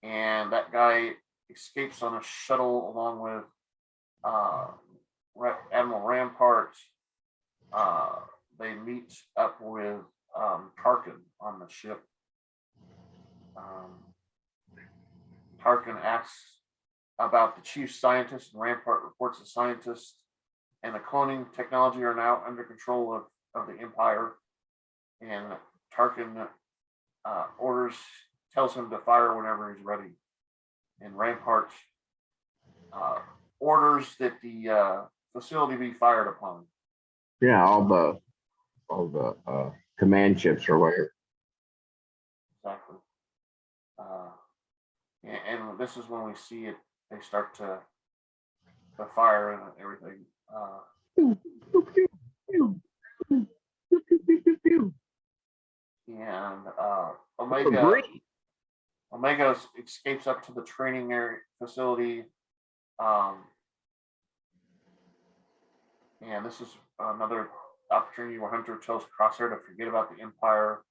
Speaker 1: And that guy escapes on a shuttle along with Admiral Rampart. They meet up with Tarkin on the ship. Tarkin asks about the chief scientist, and Rampart reports the scientist and the cloning technology are now under control of the Empire. And Tarkin tells him to fire whenever he's ready. And Rampart orders that the facility be fired upon.
Speaker 3: Yeah, all the command ships or whatever.
Speaker 1: Exactly. And this is when we see it. They start to fire and everything. And Omega escapes up to the training area facility. And this is another opportunity where Hunter tells Crosshair to forget about the Empire,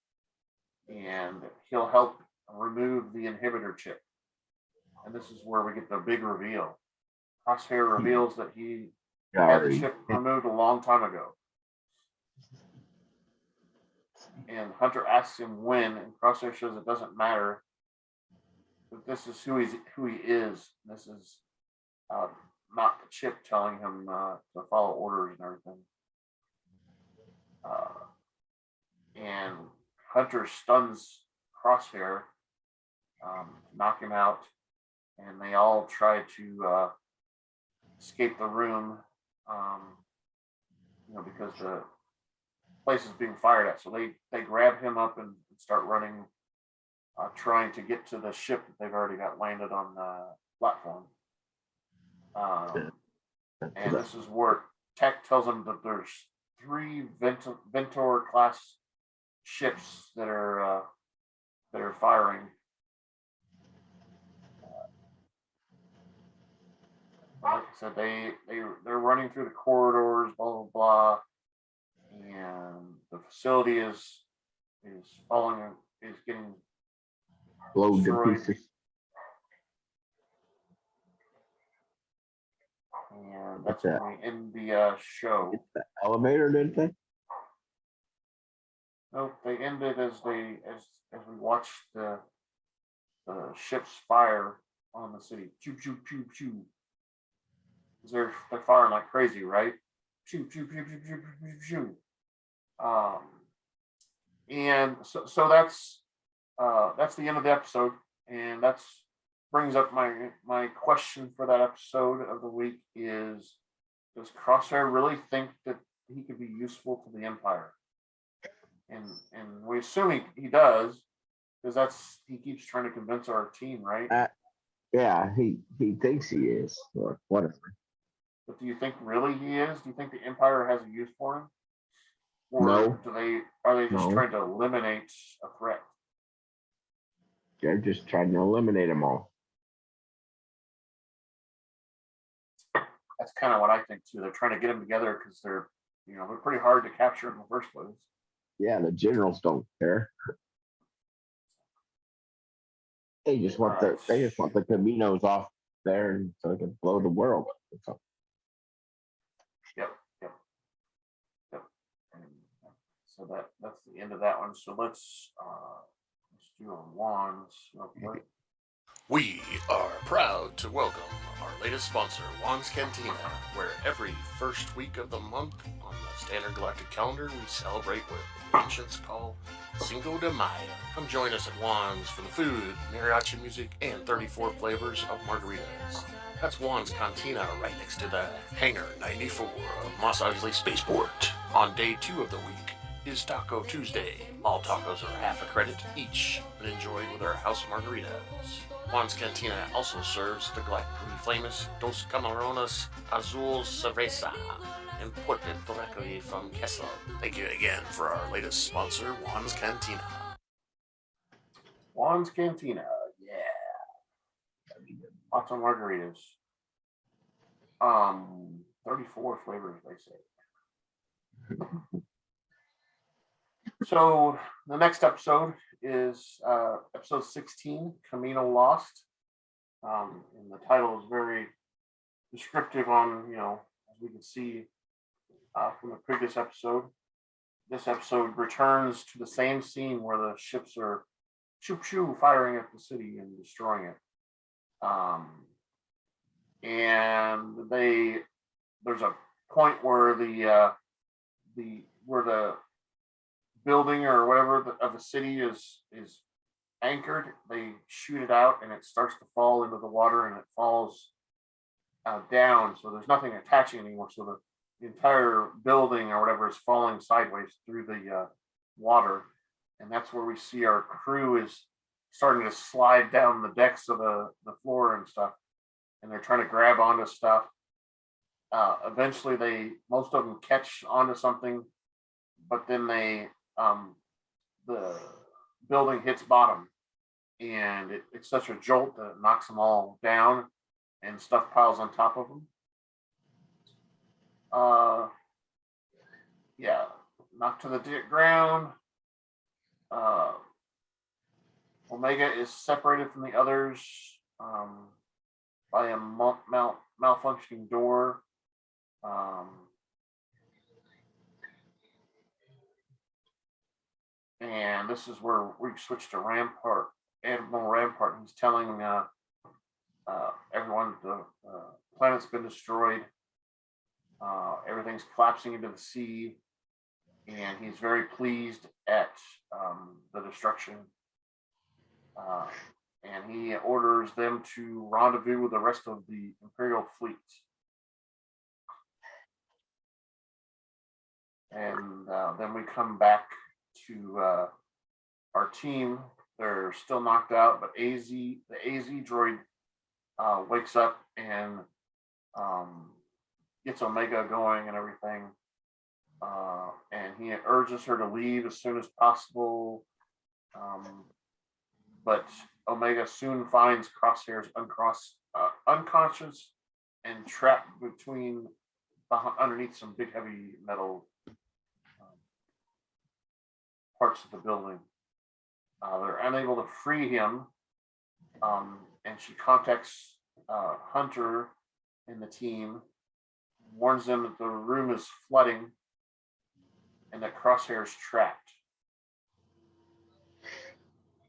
Speaker 1: and he'll help remove the inhibitor chip. And this is where we get the big reveal. Crosshair reveals that he had the chip removed a long time ago. And Hunter asks him when, and Crosshair says it doesn't matter. But this is who he is. This is not the chip telling him to follow orders and everything. And Hunter stuns Crosshair, knock him out, and they all try to escape the room, because the place is being fired at. So they grab him up and start running, trying to get to the ship that they've already got landed on the platform. And this is where Tech tells them that there's 3 Ventor class ships that are firing. Like I said, they're running through the corridors, blah blah blah, and the facility is getting
Speaker 3: Blow to
Speaker 1: destroyed.
Speaker 3: pieces.
Speaker 1: And that's
Speaker 3: that?
Speaker 1: when we end the show.
Speaker 3: It's the elevator, didn't they?
Speaker 1: Nope, they ended as we watched the ships fire on the city. Pew pew pew pew. They're firing like crazy, right? Pew pew pew pew pew pew pew pew. And so that's the end of the episode, and that's brings up my question for that episode of the week is: does Crosshair really think that he could be useful to the Empire? And we assume he does, because he keeps trying to convince our team, right?
Speaker 3: Yeah, he thinks he is, or whatever.
Speaker 1: But do you think really he is? Do you think the Empire has a use for him? Or
Speaker 3: No.
Speaker 1: are they just
Speaker 3: No.
Speaker 1: trying to eliminate a threat?
Speaker 3: They're just trying to eliminate them all.
Speaker 1: That's kind of what I think too. They're trying to get them together because they're pretty hard to capture in the first place.
Speaker 3: Yeah, the generals don't care. They just want the Caminos off there so they can blow the world up.
Speaker 1: Yep. And so that's the end of that one. So let's do a wands real quick.
Speaker 2: We are proud to welcome our latest sponsor, Juan's Cantina, where every first week of the month on the standard galactic calendar we celebrate what the ancients call Cinco de Mayo. Come join us at Juan's for the food, mariachi music, and 34 flavors of margaritas. That's Juan's Cantina right next to the Hangar 94 of Mos Eisley Spaceport. On day 2 of the week is Taco Tuesday. All tacos are half a credit each, and enjoyed with our house margaritas. Juan's Cantina also serves the galactically famous Dos Camarones Azul Cerveza, imported directly from Kessel. Thank you again for our latest sponsor, Juan's Cantina.
Speaker 1: Juan's Cantina, yeah. Lots of margaritas. 34 flavors, they say. So the next episode is episode 16, Camino Lost. And the title is very descriptive on, as we can see from the previous episode. This episode returns to the same scene where the ships are shoo firing at the city and destroying it. And there's a point where the building or whatever of the city is anchored. They shoot it out and it starts to fall into the water, and it falls down, so there's nothing attaching anymore, so the entire building or whatever is falling sideways through the water. And that's where we see our crew is starting to slide down the decks of the floor and stuff, and they're trying to grab onto stuff. Eventually most of them catch onto something, but then the building hits bottom, and it's such a jolt that it knocks them all down, and stuff piles on top of them. Knocked to the ground. Omega is separated from the others by a malfunctioning door. And this is where we switch to Rampart, Admiral Rampart. He's telling everyone the planet's been destroyed. Everything's collapsing into the sea, and he's very pleased at the destruction. And he orders them to rendezvous with the rest of the Imperial fleet. And then we come back to our team. They're still knocked out, but the AZ droid wakes up and gets Omega going and everything. And he urges her to leave as soon as possible. But Omega soon finds Crosshair's unconscious and trapped underneath some big heavy metal parts of the building. They're unable to free him, And she contacts Hunter and the team, warns them that the room is flooding and that Crosshair is trapped.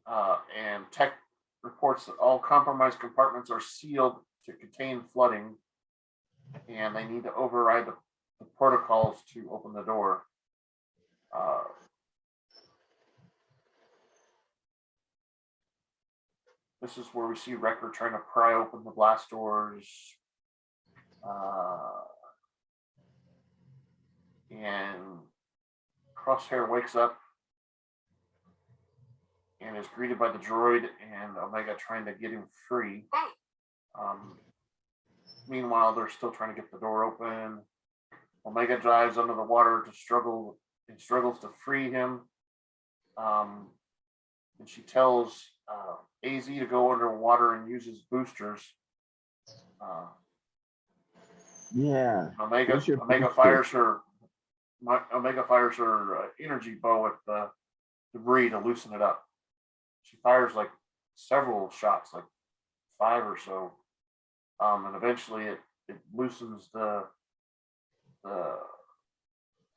Speaker 1: And Tech reports that all compromised compartments are sealed to contain flooding, and they need to override the protocols to open the door. This is where we see Wrecker trying to pry open the blast doors. And Crosshair wakes up and is greeted by the droid and Omega trying to get him free. Meanwhile, they're still trying to get the door open. Omega dives under the water to struggles to free him. And she tells AZ to go underwater and use his boosters. Omega fires her energy bow at the debris to loosen it up. She fires like several shots, like 5 or so, and eventually it loosens the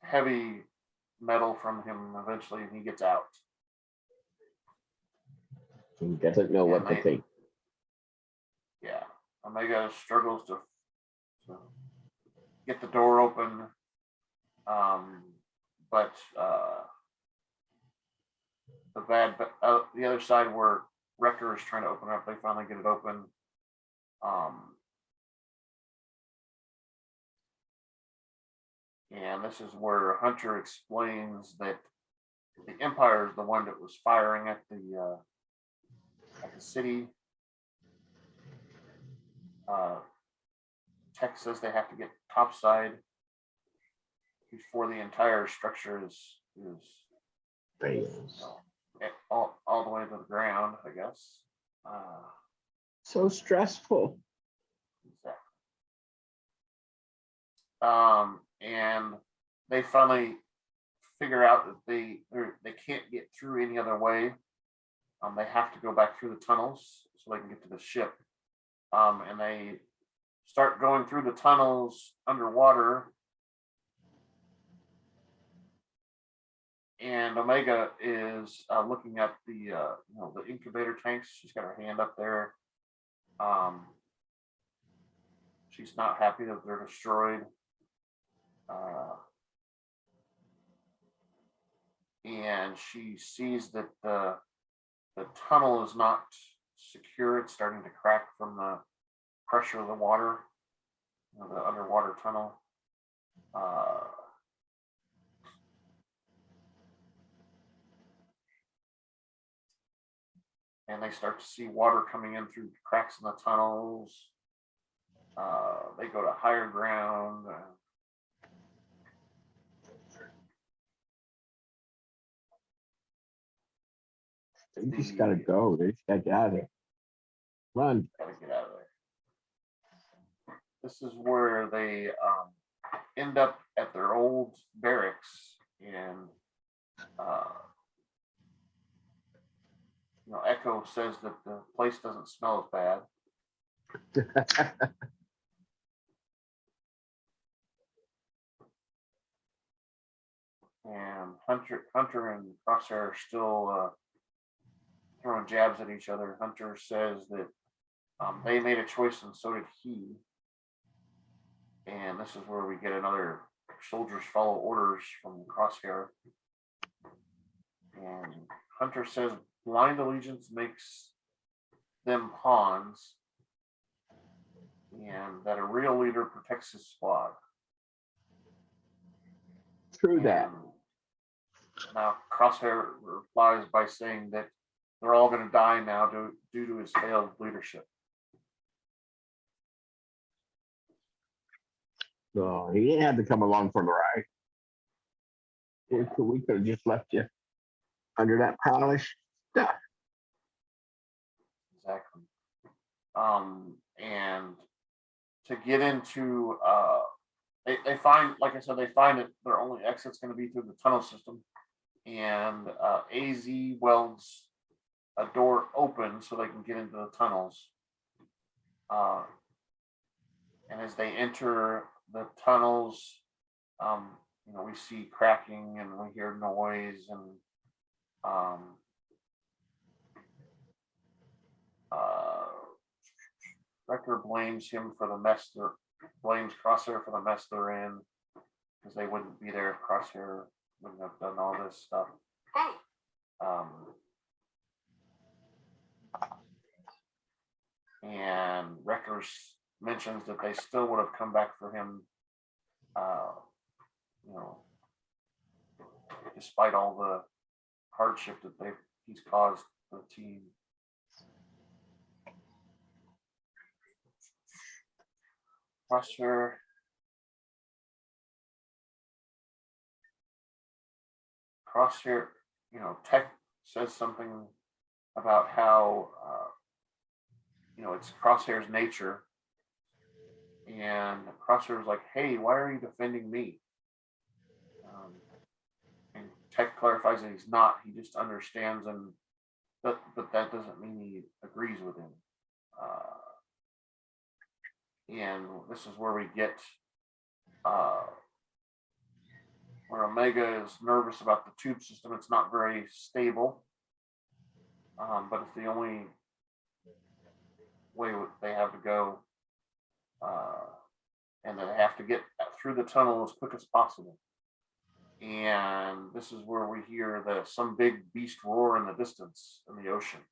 Speaker 1: heavy metal from him eventually, and he gets out.
Speaker 3: He doesn't know what to think.
Speaker 1: Yeah, Omega struggles to get the door open, but the other side where Wrecker is trying to open up, they finally get it open. And this is where Hunter explains that the Empire is the one that was firing at the city. Tech says they have to get topside before the entire structure is all the way to the ground, I guess.
Speaker 3: So stressful.
Speaker 1: And they finally figure out that they can't get through any other way. They have to go back through the tunnels so they can get to the ship. And they start going through the tunnels underwater. And Omega is looking at the incubator tanks. She's got her hand up there. She's not happy that they're destroyed. And she sees that the tunnel is not secure. It's starting to crack from the pressure of the water, the underwater tunnel. And they start to see water coming in through cracks in the tunnels. They go to higher ground.
Speaker 3: They just gotta go. They just gotta get out of there. Run.
Speaker 1: Gotta get out of there. This is where they end up at their old barracks, and Echo says that the place doesn't smell as bad. And Hunter and Crosshair are still throwing jabs at each other. Hunter says that they made a choice and so did he. And this is where we get another soldiers follow orders from Crosshair. And Hunter says blind allegiance makes them pawns, and that a real leader protects his squad.
Speaker 3: True that.
Speaker 1: Now Crosshair replies by saying that they're all going to die now due to his failed leadership.
Speaker 3: So he didn't have to come along for the ride. We could have just left you under that polished stuff.
Speaker 1: Exactly. And to get into, they find, like I said, they find that their only exit's going to be through the tunnel system. And AZ welds a door open so they can get into the tunnels. And as they enter the tunnels, we see cracking and we hear noise, and Wrecker blames him for the mess. Blames Crosshair for the mess they're in, because they wouldn't be there if Crosshair wouldn't have done all this stuff. And Wrecker mentions that they still would have come back for him, despite all the hardship that he's caused the team. Crosshair Tech says something about how it's Crosshair's nature, and Crosshair's like, "Hey, why are you defending me?" And Tech clarifies that he's not. He just understands, but that doesn't mean he agrees with him. And this is where we get where Omega is nervous about the tube system. It's not very stable, but it's the only way they have to go, and they have to get through the tunnel as quick as possible. And this is where we hear some big beast roar in the distance in the ocean.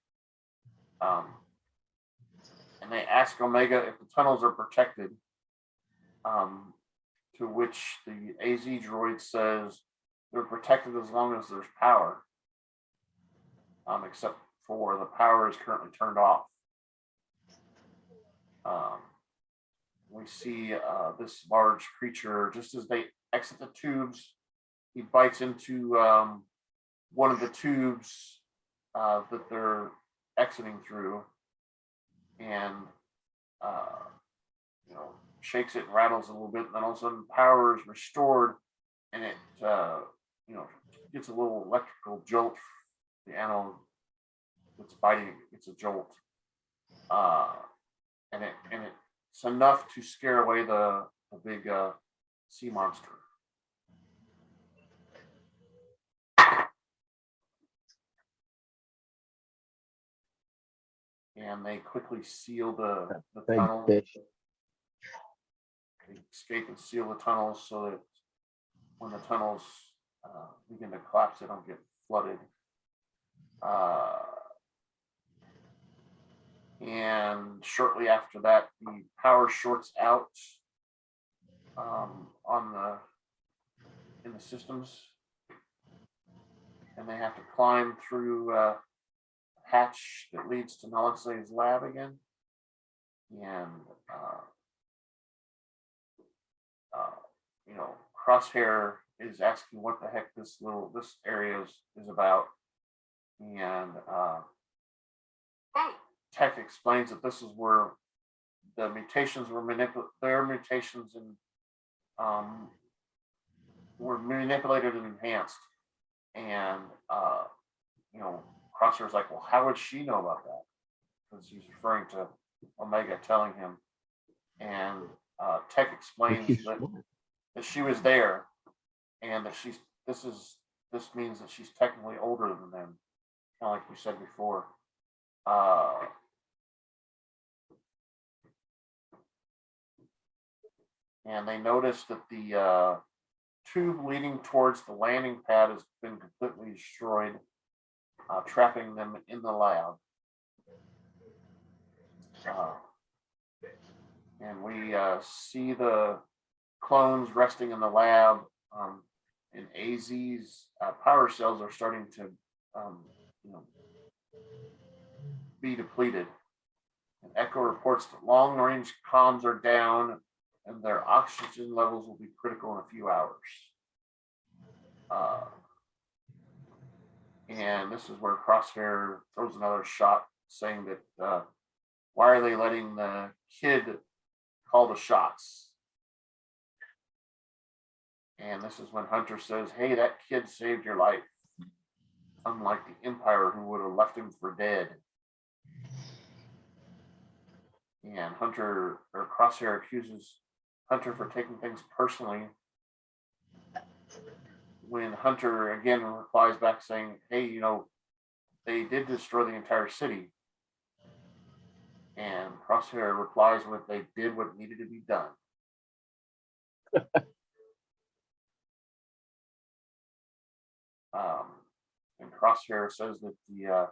Speaker 1: And they ask Omega if the tunnels are protected, to which the AZ droid says they're protected as long as there's power, except for the power is currently turned off. We see this large creature, just as they exit the tubes, he bites into one of the tubes that they're exiting through, and shakes it and rattles a little bit, and then all of a sudden power is restored, and it gets a little electrical jolt. The animal that's biting it gets a jolt, and it's enough to scare away the big sea monster. And they quickly seal the tunnel. They escape and seal the tunnels so that when the tunnels begin to collapse, they don't get flooded. And shortly after that, the power shorts out in the systems, and they have to climb through a hatch that leads to Nalisay's lab again. And Crosshair is asking what the heck this area is about, and Tech explains that this is where the mutations were their mutations were manipulated and enhanced. And Crosshair's like, well, how would she know about that? Because he's referring to Omega telling him. And Tech explains that she was there, and that this means that she's technically older than them, kind of like we said before. And they notice that the tube leading towards the landing pad has been completely destroyed, trapping them in the lab. And we see the clones resting in the lab, and AZ's power cells are starting to be depleted. And Echo reports that long-range comms are down, and their oxygen levels will be critical in a few hours. And this is where Crosshair throws another shot, saying that why are they letting the kid call the shots? And this is when Hunter says, hey, that kid saved your life. unlike the Empire, who would have left him for dead. And Hunter, or Crosshair, accuses Hunter for taking things personally, when Hunter again replies back saying, hey, you know, they did destroy the entire city. And Crosshair replies with, they did what needed to be done. And Crosshair says that the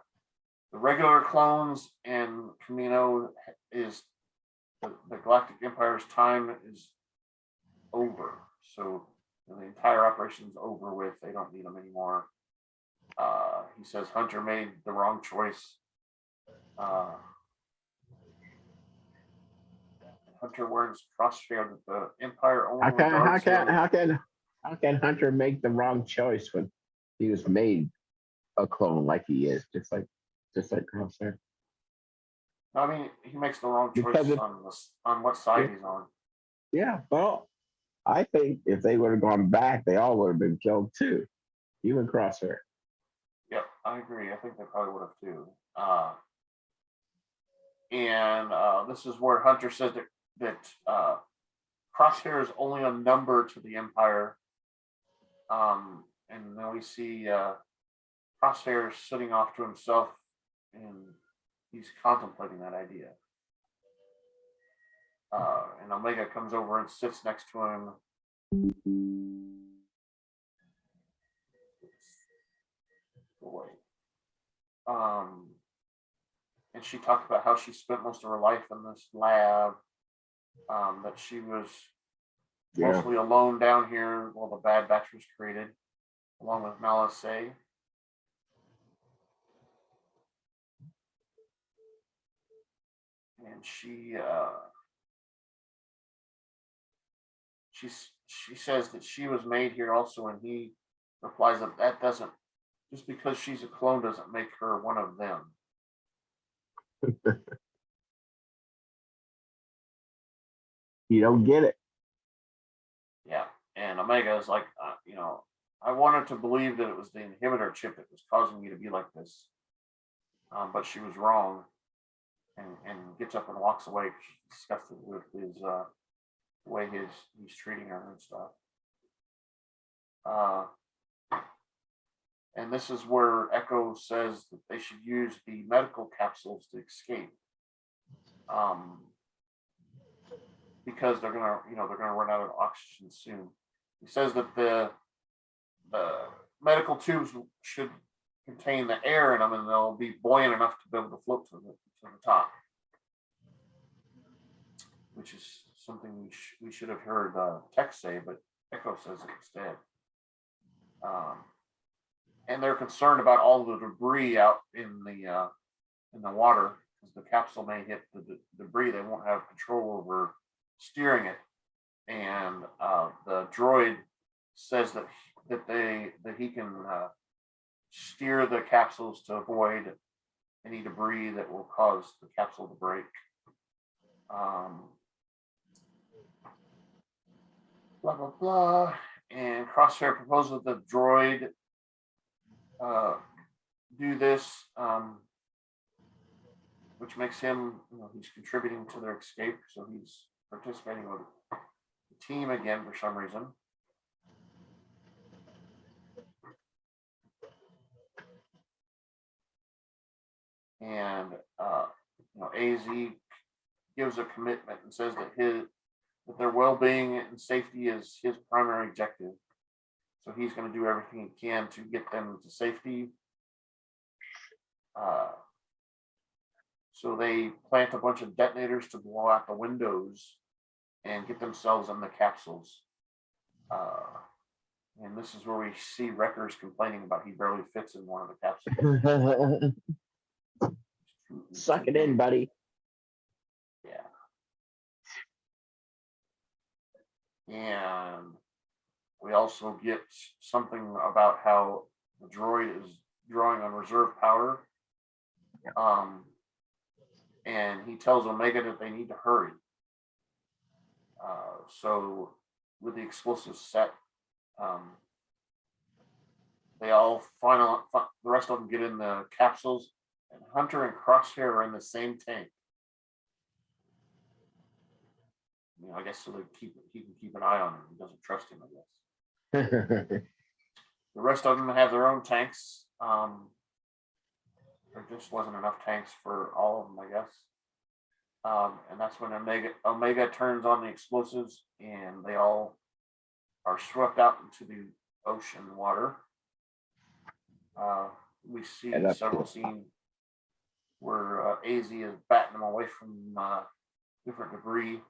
Speaker 1: regular clones and Camino is the Galactic Empire's time is over. So the entire operation's over with. They don't need them anymore. He says Hunter made the wrong choice. Hunter warns Crosshair that the Empire only
Speaker 3: How can Hunter make the wrong choice when he was made a clone like he is, just like Crosshair?
Speaker 1: I mean, he makes the wrong choice on what side he's on.
Speaker 3: Yeah, well, I think if they would have gone back, they all would have been killed too, even Crosshair.
Speaker 1: Yep, I agree. I think they probably would have too. This is where Hunter says that Crosshair is only a number to the Empire. And then we see Crosshair sitting off to himself, and he's contemplating that idea. And Omega comes over and sits next to him. And she talked about how she spent most of her life in this lab, that she was mostly alone down here while the Bad Batch was created, along with Malice. And she says that she was made here also, and he replies that doesn't, just because she's a clone doesn't make her one of them.
Speaker 3: You don't get it.
Speaker 1: Yeah, and Omega is like, you know, I wanted to believe that it was the inhibitor chip that was causing you to be like this, but she was wrong. And gets up and walks away. She's disgusted with his the way he's treating her and stuff. And this is where Echo says that they should use the medical capsules to escape, because they're gonna run out of oxygen soon. He says that the medical tubes should contain the air in them, and they'll be buoyant enough to be able to float to the top, which is something we should have heard Tech say, but Echo says it instead. And they're concerned about all the debris out in the water, because the capsule may hit the debris. They won't have control over steering it, and the droid says that he can steer the capsules to avoid any debris that will cause the capsule to break. Blah blah blah. And Crosshair proposes the droid do this, which makes him, he's contributing to their escape, so he's participating with the team again for some reason. And AZ gives a commitment and says that their well-being and safety is his primary objective. So he's going to do everything he can to get them to safety. So they plant a bunch of detonators to blow out the windows and get themselves in the capsules. And this is where we see Wreckers complaining about he barely fits in one of the capsules.
Speaker 3: Suck it in, buddy.
Speaker 1: Yeah. And we also get something about how the droid is drawing on reserve power. And he tells Omega that they need to hurry. So with the explosives set, they all the rest of them get in the capsules, and Hunter and Crosshair are in the same tank. I guess so he can keep an eye on him. He doesn't trust him, I guess. The rest of them have their own tanks. There just wasn't enough tanks for all of them, I guess. And that's when Omega turns on the explosives, and they all are swept out into the ocean water. We see several scenes where AZ is batting them away from different debris.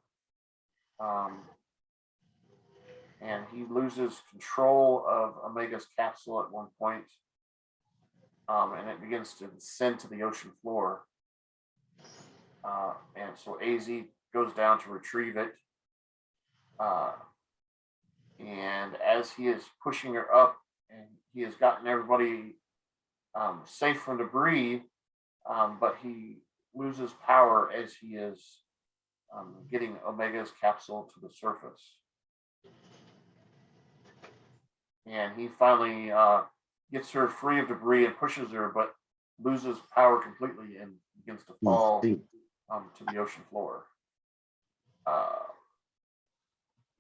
Speaker 1: And he loses control of Omega's capsule at one point. And it begins to descend to the ocean floor. And so AZ goes down to retrieve it. And as he is pushing her up, and he has gotten everybody safe from debris, but he loses power as he is getting Omega's capsule to the surface. And he finally gets her free of debris and pushes her, but loses power completely and begins to fall to the ocean floor.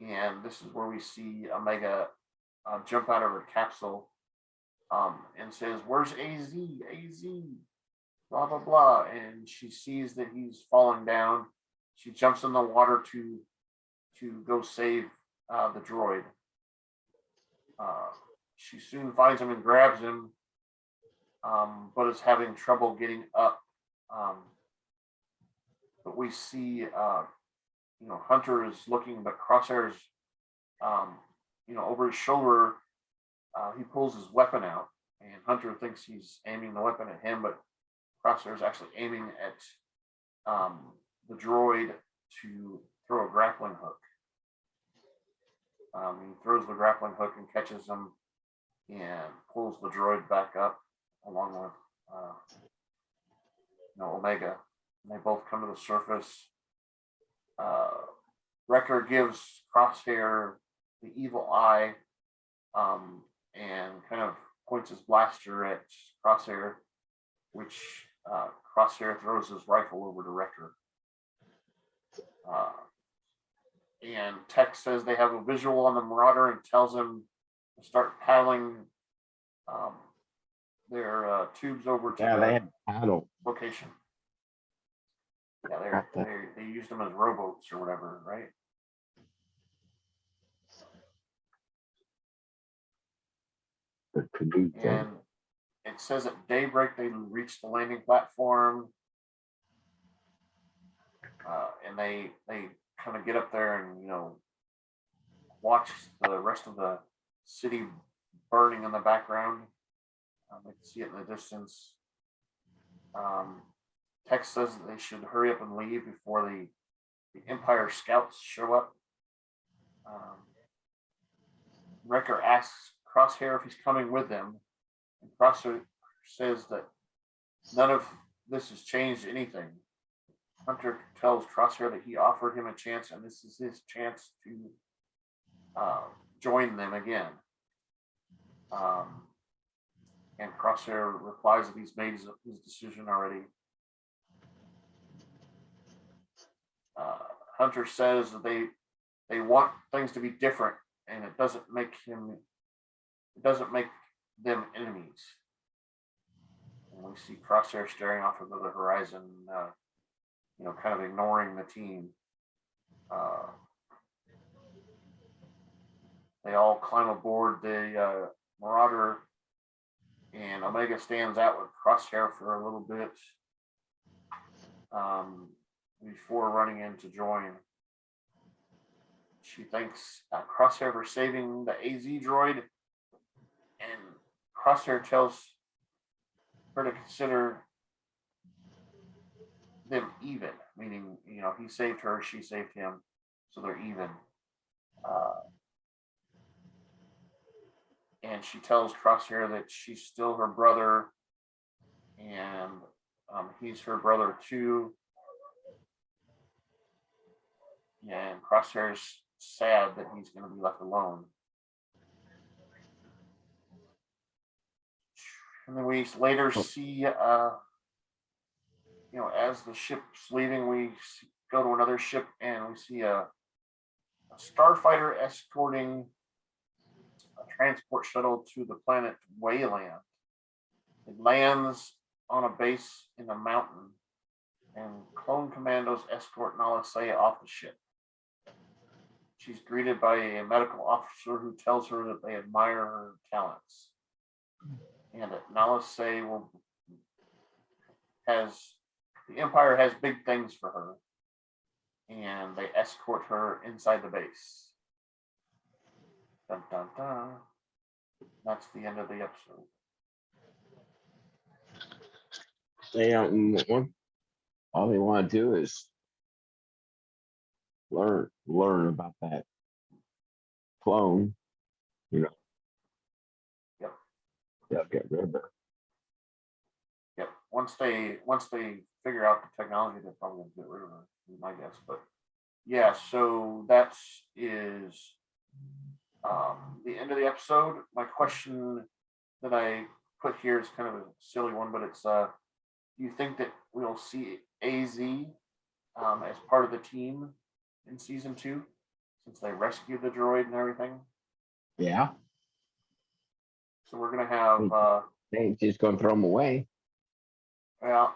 Speaker 1: And this is where we see Omega jump out of her capsule and says, "Where's AZ? AZ, blah, blah, blah." And she sees that he's falling down. She jumps in the water to go save the droid. She soon finds him and grabs him, but is having trouble getting up. But we see, Hunter is looking, but Crosshair's, over his shoulder. He pulls his weapon out, and Hunter thinks he's aiming the weapon at him, but Crosshair is actually aiming at the droid to throw a grappling hook. He throws the grappling hook and catches him and pulls the droid back up along with Omega. And they both come to the surface. Wrecker gives Crosshair the evil eye and kind of points his blaster at Crosshair, which Crosshair throws his rifle over to Wrecker. And Tech says they have a visual on the Marauder and tells him to start paddling their tubes over to
Speaker 3: they had paddle
Speaker 1: location. Yeah, they used them as rowboats or whatever, right?
Speaker 3: The canoe thing.
Speaker 1: And it says at daybreak they reach the landing platform, and they kind of get up there and watch the rest of the city burning in the background. They can see it in the distance. Tex says that they should hurry up and leave before the Empire scouts show up. Wrecker asks Crosshair if he's coming with them, and Crosshair says that none of this has changed anything. Hunter tells Crosshair that he offered him a chance, and this is his chance to join them again. And Crosshair replies that he's made his decision already. Hunter says that they want things to be different, and it doesn't make them enemies. And we see Crosshair staring off into the horizon, kind of ignoring the team. They all climb aboard the Marauder, and Omega stands out with Crosshair for a little bit before running in to join. She thanks Crosshair for saving the AZ droid, and Crosshair tells her to consider them even, meaning, he saved her, she saved him, so they're even. And she tells Crosshair that she's still her brother, and he's her brother too. And Crosshair's sad that he's going to be left alone. And then we later see, as the ship's leaving, we go to another ship and we see a starfighter escorting a transport shuttle to the planet Wayland. It lands on a base in a mountain, and clone commandos escort Nala Se off the ship. She's greeted by a medical officer who tells her that they admire her talents, and that Nala Se the Empire has big things for her, and they escort her inside the base. Dun, dun, dun. That's the end of the episode.
Speaker 3: They don't want, all they want to do is learn about that clone,
Speaker 1: Yep.
Speaker 3: They'll get rid of her.
Speaker 1: Yep. Once they figure out the technology, they'll probably get rid of her, is my guess. But yeah, so that is the end of the episode. My question that I put here is kind of a silly one, but it's do you think that we'll see AZ as part of the team in season 2, since they rescued the droid and everything?
Speaker 3: Yeah.
Speaker 1: So we're gonna have
Speaker 3: They ain't just gonna throw them away.
Speaker 1: yeah.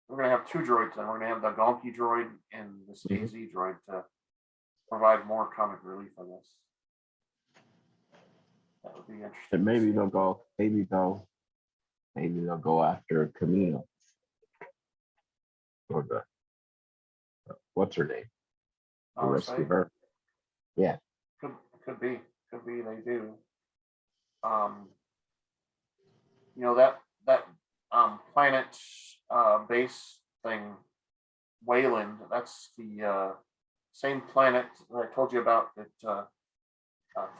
Speaker 1: We're gonna have 2 droids, and we're gonna have the Gonki droid and this AZ droid to provide more comic relief, I guess. That would be interesting.
Speaker 3: And maybe they'll go after Camino. Or what's her name? The rescue her. Yeah.
Speaker 1: Could be they do. That planet base thing, Wayland, that's the same planet that I told you about that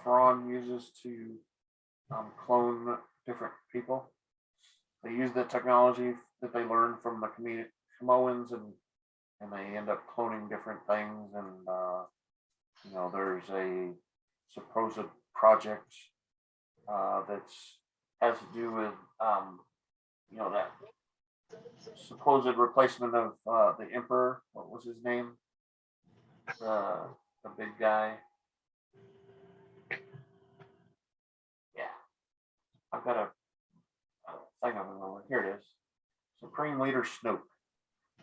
Speaker 1: Thrawn uses to clone different people. They use the technology that they learned from the Camoans, and they end up cloning different things. And there's a supposed project that has to do with that supposed replacement of the Emperor. What was his name? The big guy. Yeah, I've got a thing of it over here. It is Supreme Leader Snoke.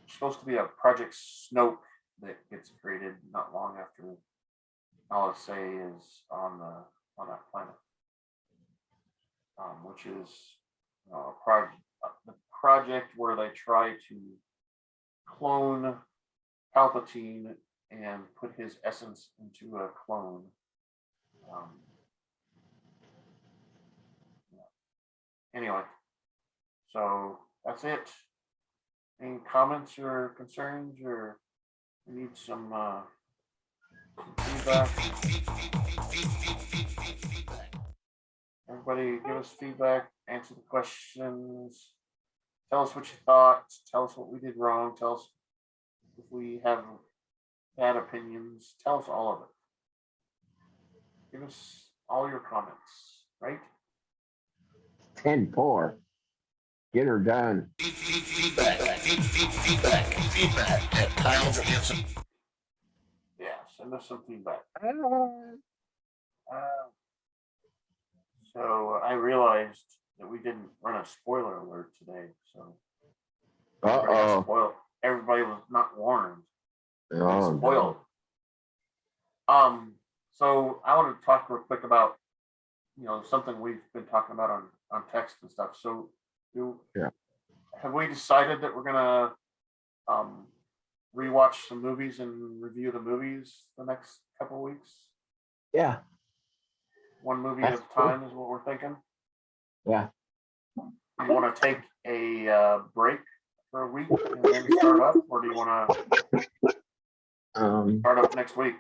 Speaker 1: It's supposed to be a Project Snoke that gets created not long after Nala Se is on that planet, which is the project where they try to clone Palpatine and put his essence into a clone. Anyway, so that's it. Any comments or concerns, or we need some feedback? Everybody give us feedback, answer the questions, tell us what you thought, tell us what we did wrong, tell us if we have bad opinions, tell us all of it. Give us all your comments, right?
Speaker 3: 10-4. Get her done.
Speaker 2: Feedback at Kyle Johansson.
Speaker 1: Yeah, send us some feedback. So I realized that we didn't run a spoiler alert today, so everybody was not warned. Spoiled. So I want to talk real quick about something we've been talking about on text and stuff. So have we decided that we're gonna rewatch some movies and review the movies the next couple of weeks?
Speaker 3: Yeah.
Speaker 1: One movie at a time is what we're thinking.
Speaker 3: Yeah.
Speaker 1: You want to take a break for a week and then start up, or do you want to start up next week?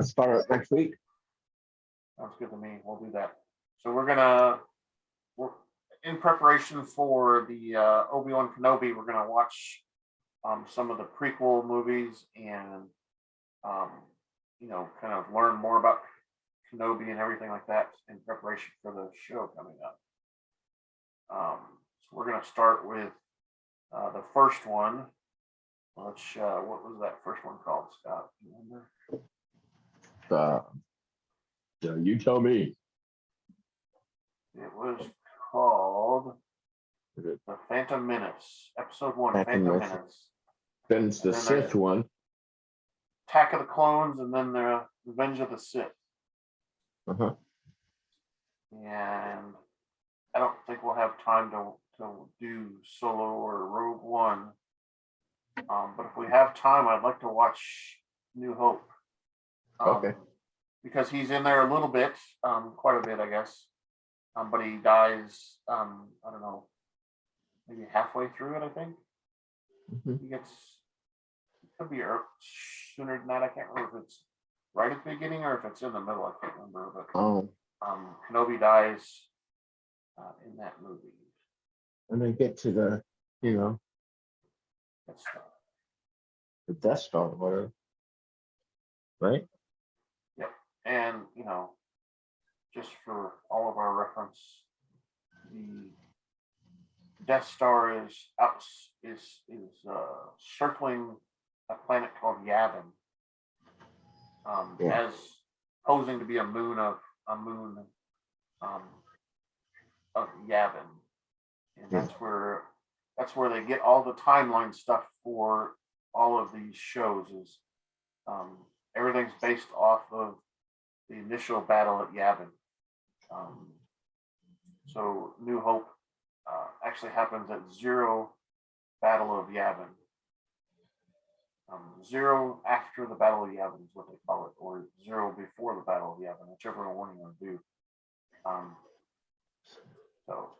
Speaker 3: Start up next week.
Speaker 1: Sounds good to me. We'll do that. So we're in preparation for the Obi-Wan Kenobi. We're gonna watch some of the prequel movies and kind of learn more about Kenobi and everything like that in preparation for the show coming up. So we're going to start with the first one, which, what was that first one called, Scott? Do you remember?
Speaker 3: You tell me.
Speaker 1: It was called
Speaker 3: Is it
Speaker 1: The Phantom Menace, Episode 1,
Speaker 3: Phantom
Speaker 1: Phantom
Speaker 3: Menace?
Speaker 1: Menace.
Speaker 3: Then it's the
Speaker 1: And then
Speaker 3: Sith
Speaker 1: there's
Speaker 3: one.
Speaker 1: Attack of the Clones, and then the Revenge of the Sith.
Speaker 3: Uh-huh.
Speaker 1: And I don't think we'll have time to do Solo or Rogue One. But if we have time, I'd like to watch New Hope.
Speaker 3: Okay.
Speaker 1: Because he's in there a little bit, quite a bit, I guess. But he dies, I don't know, maybe halfway through it, I think.
Speaker 3: Mhm.
Speaker 1: He gets, it could be sooner than that. I can't remember if it's right at the beginning or if it's in the middle. I can't remember. But
Speaker 3: Oh,
Speaker 1: Kenobi dies in that movie.
Speaker 3: and they get to the,
Speaker 1: That's
Speaker 3: the Death Star, whatever. Right?
Speaker 1: Yep. And, just for all of our reference, the Death Star is circling a planet called Yavin,
Speaker 3: Yeah.
Speaker 1: as posing to be a moon of Yavin, and
Speaker 3: Yeah.
Speaker 1: that's where they get all the timeline stuff for all of these shows. Is everything's based off of the initial battle at Yavin. So New Hope actually happens at Zero Battle of Yavin. Zero after the Battle of Yavin is what they call it, or Zero before the Battle of Yavin, whichever one you want to do. So,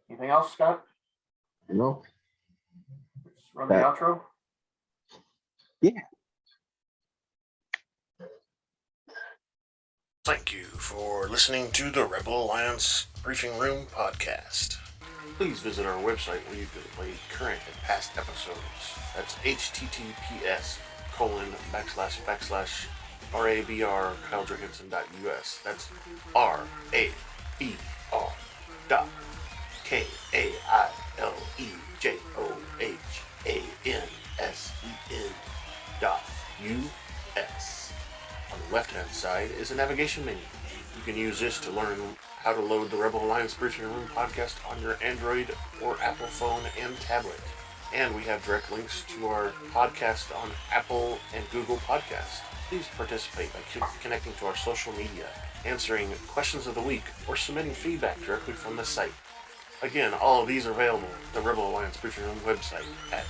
Speaker 1: anything else, Scott?
Speaker 3: No.
Speaker 1: Let's run the outro.
Speaker 3: Yeah.
Speaker 2: Thank you for listening to the Rebel Alliance Briefing Room podcast. Please visit our website where you can play current and past episodes. That's https://RABR KyleJohansson.us. That's RABR.KyleJohansson.us. On the left-hand side is a navigation menu. You can use this to learn how to load the Rebel Alliance Briefing Room podcast on your Android or Apple phone and tablet. And we have direct links to our podcast on Apple and Google Podcasts. Please participate by connecting to our social media, answering questions of the week, or submitting feedback directly from the site. Again, all of these are available at the Rebel Alliance Briefing Room website at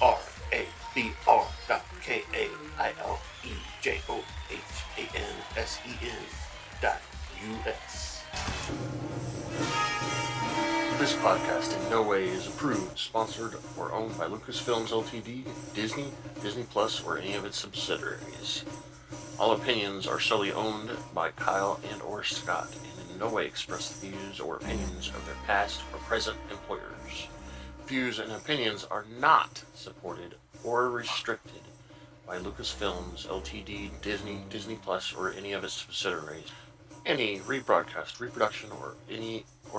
Speaker 2: RABR.KyleJohansson.us. This podcast in no way is approved, sponsored, or owned by Lucasfilms Ltd., Disney, Disney Plus, or any of its subsidiaries. All opinions are solely owned by Kyle and or Scott, and in no way express the views or opinions of their past or present employers. Views and opinions are not supported or restricted by Lucasfilms Ltd., Disney, Disney Plus, or any of its subsidiaries. Any rebroadcast, reproduction, or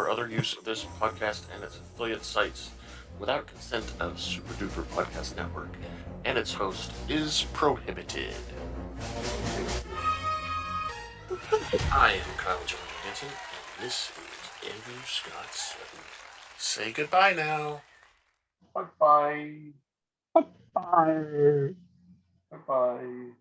Speaker 2: other use of this podcast and its affiliate sites without consent of Super Duper Podcast Network and its host is prohibited. I am Kyle Johansson, and this is Andrew Scott Sutton. Say goodbye now.
Speaker 1: Bye-bye.
Speaker 3: Bye.
Speaker 1: Bye-bye.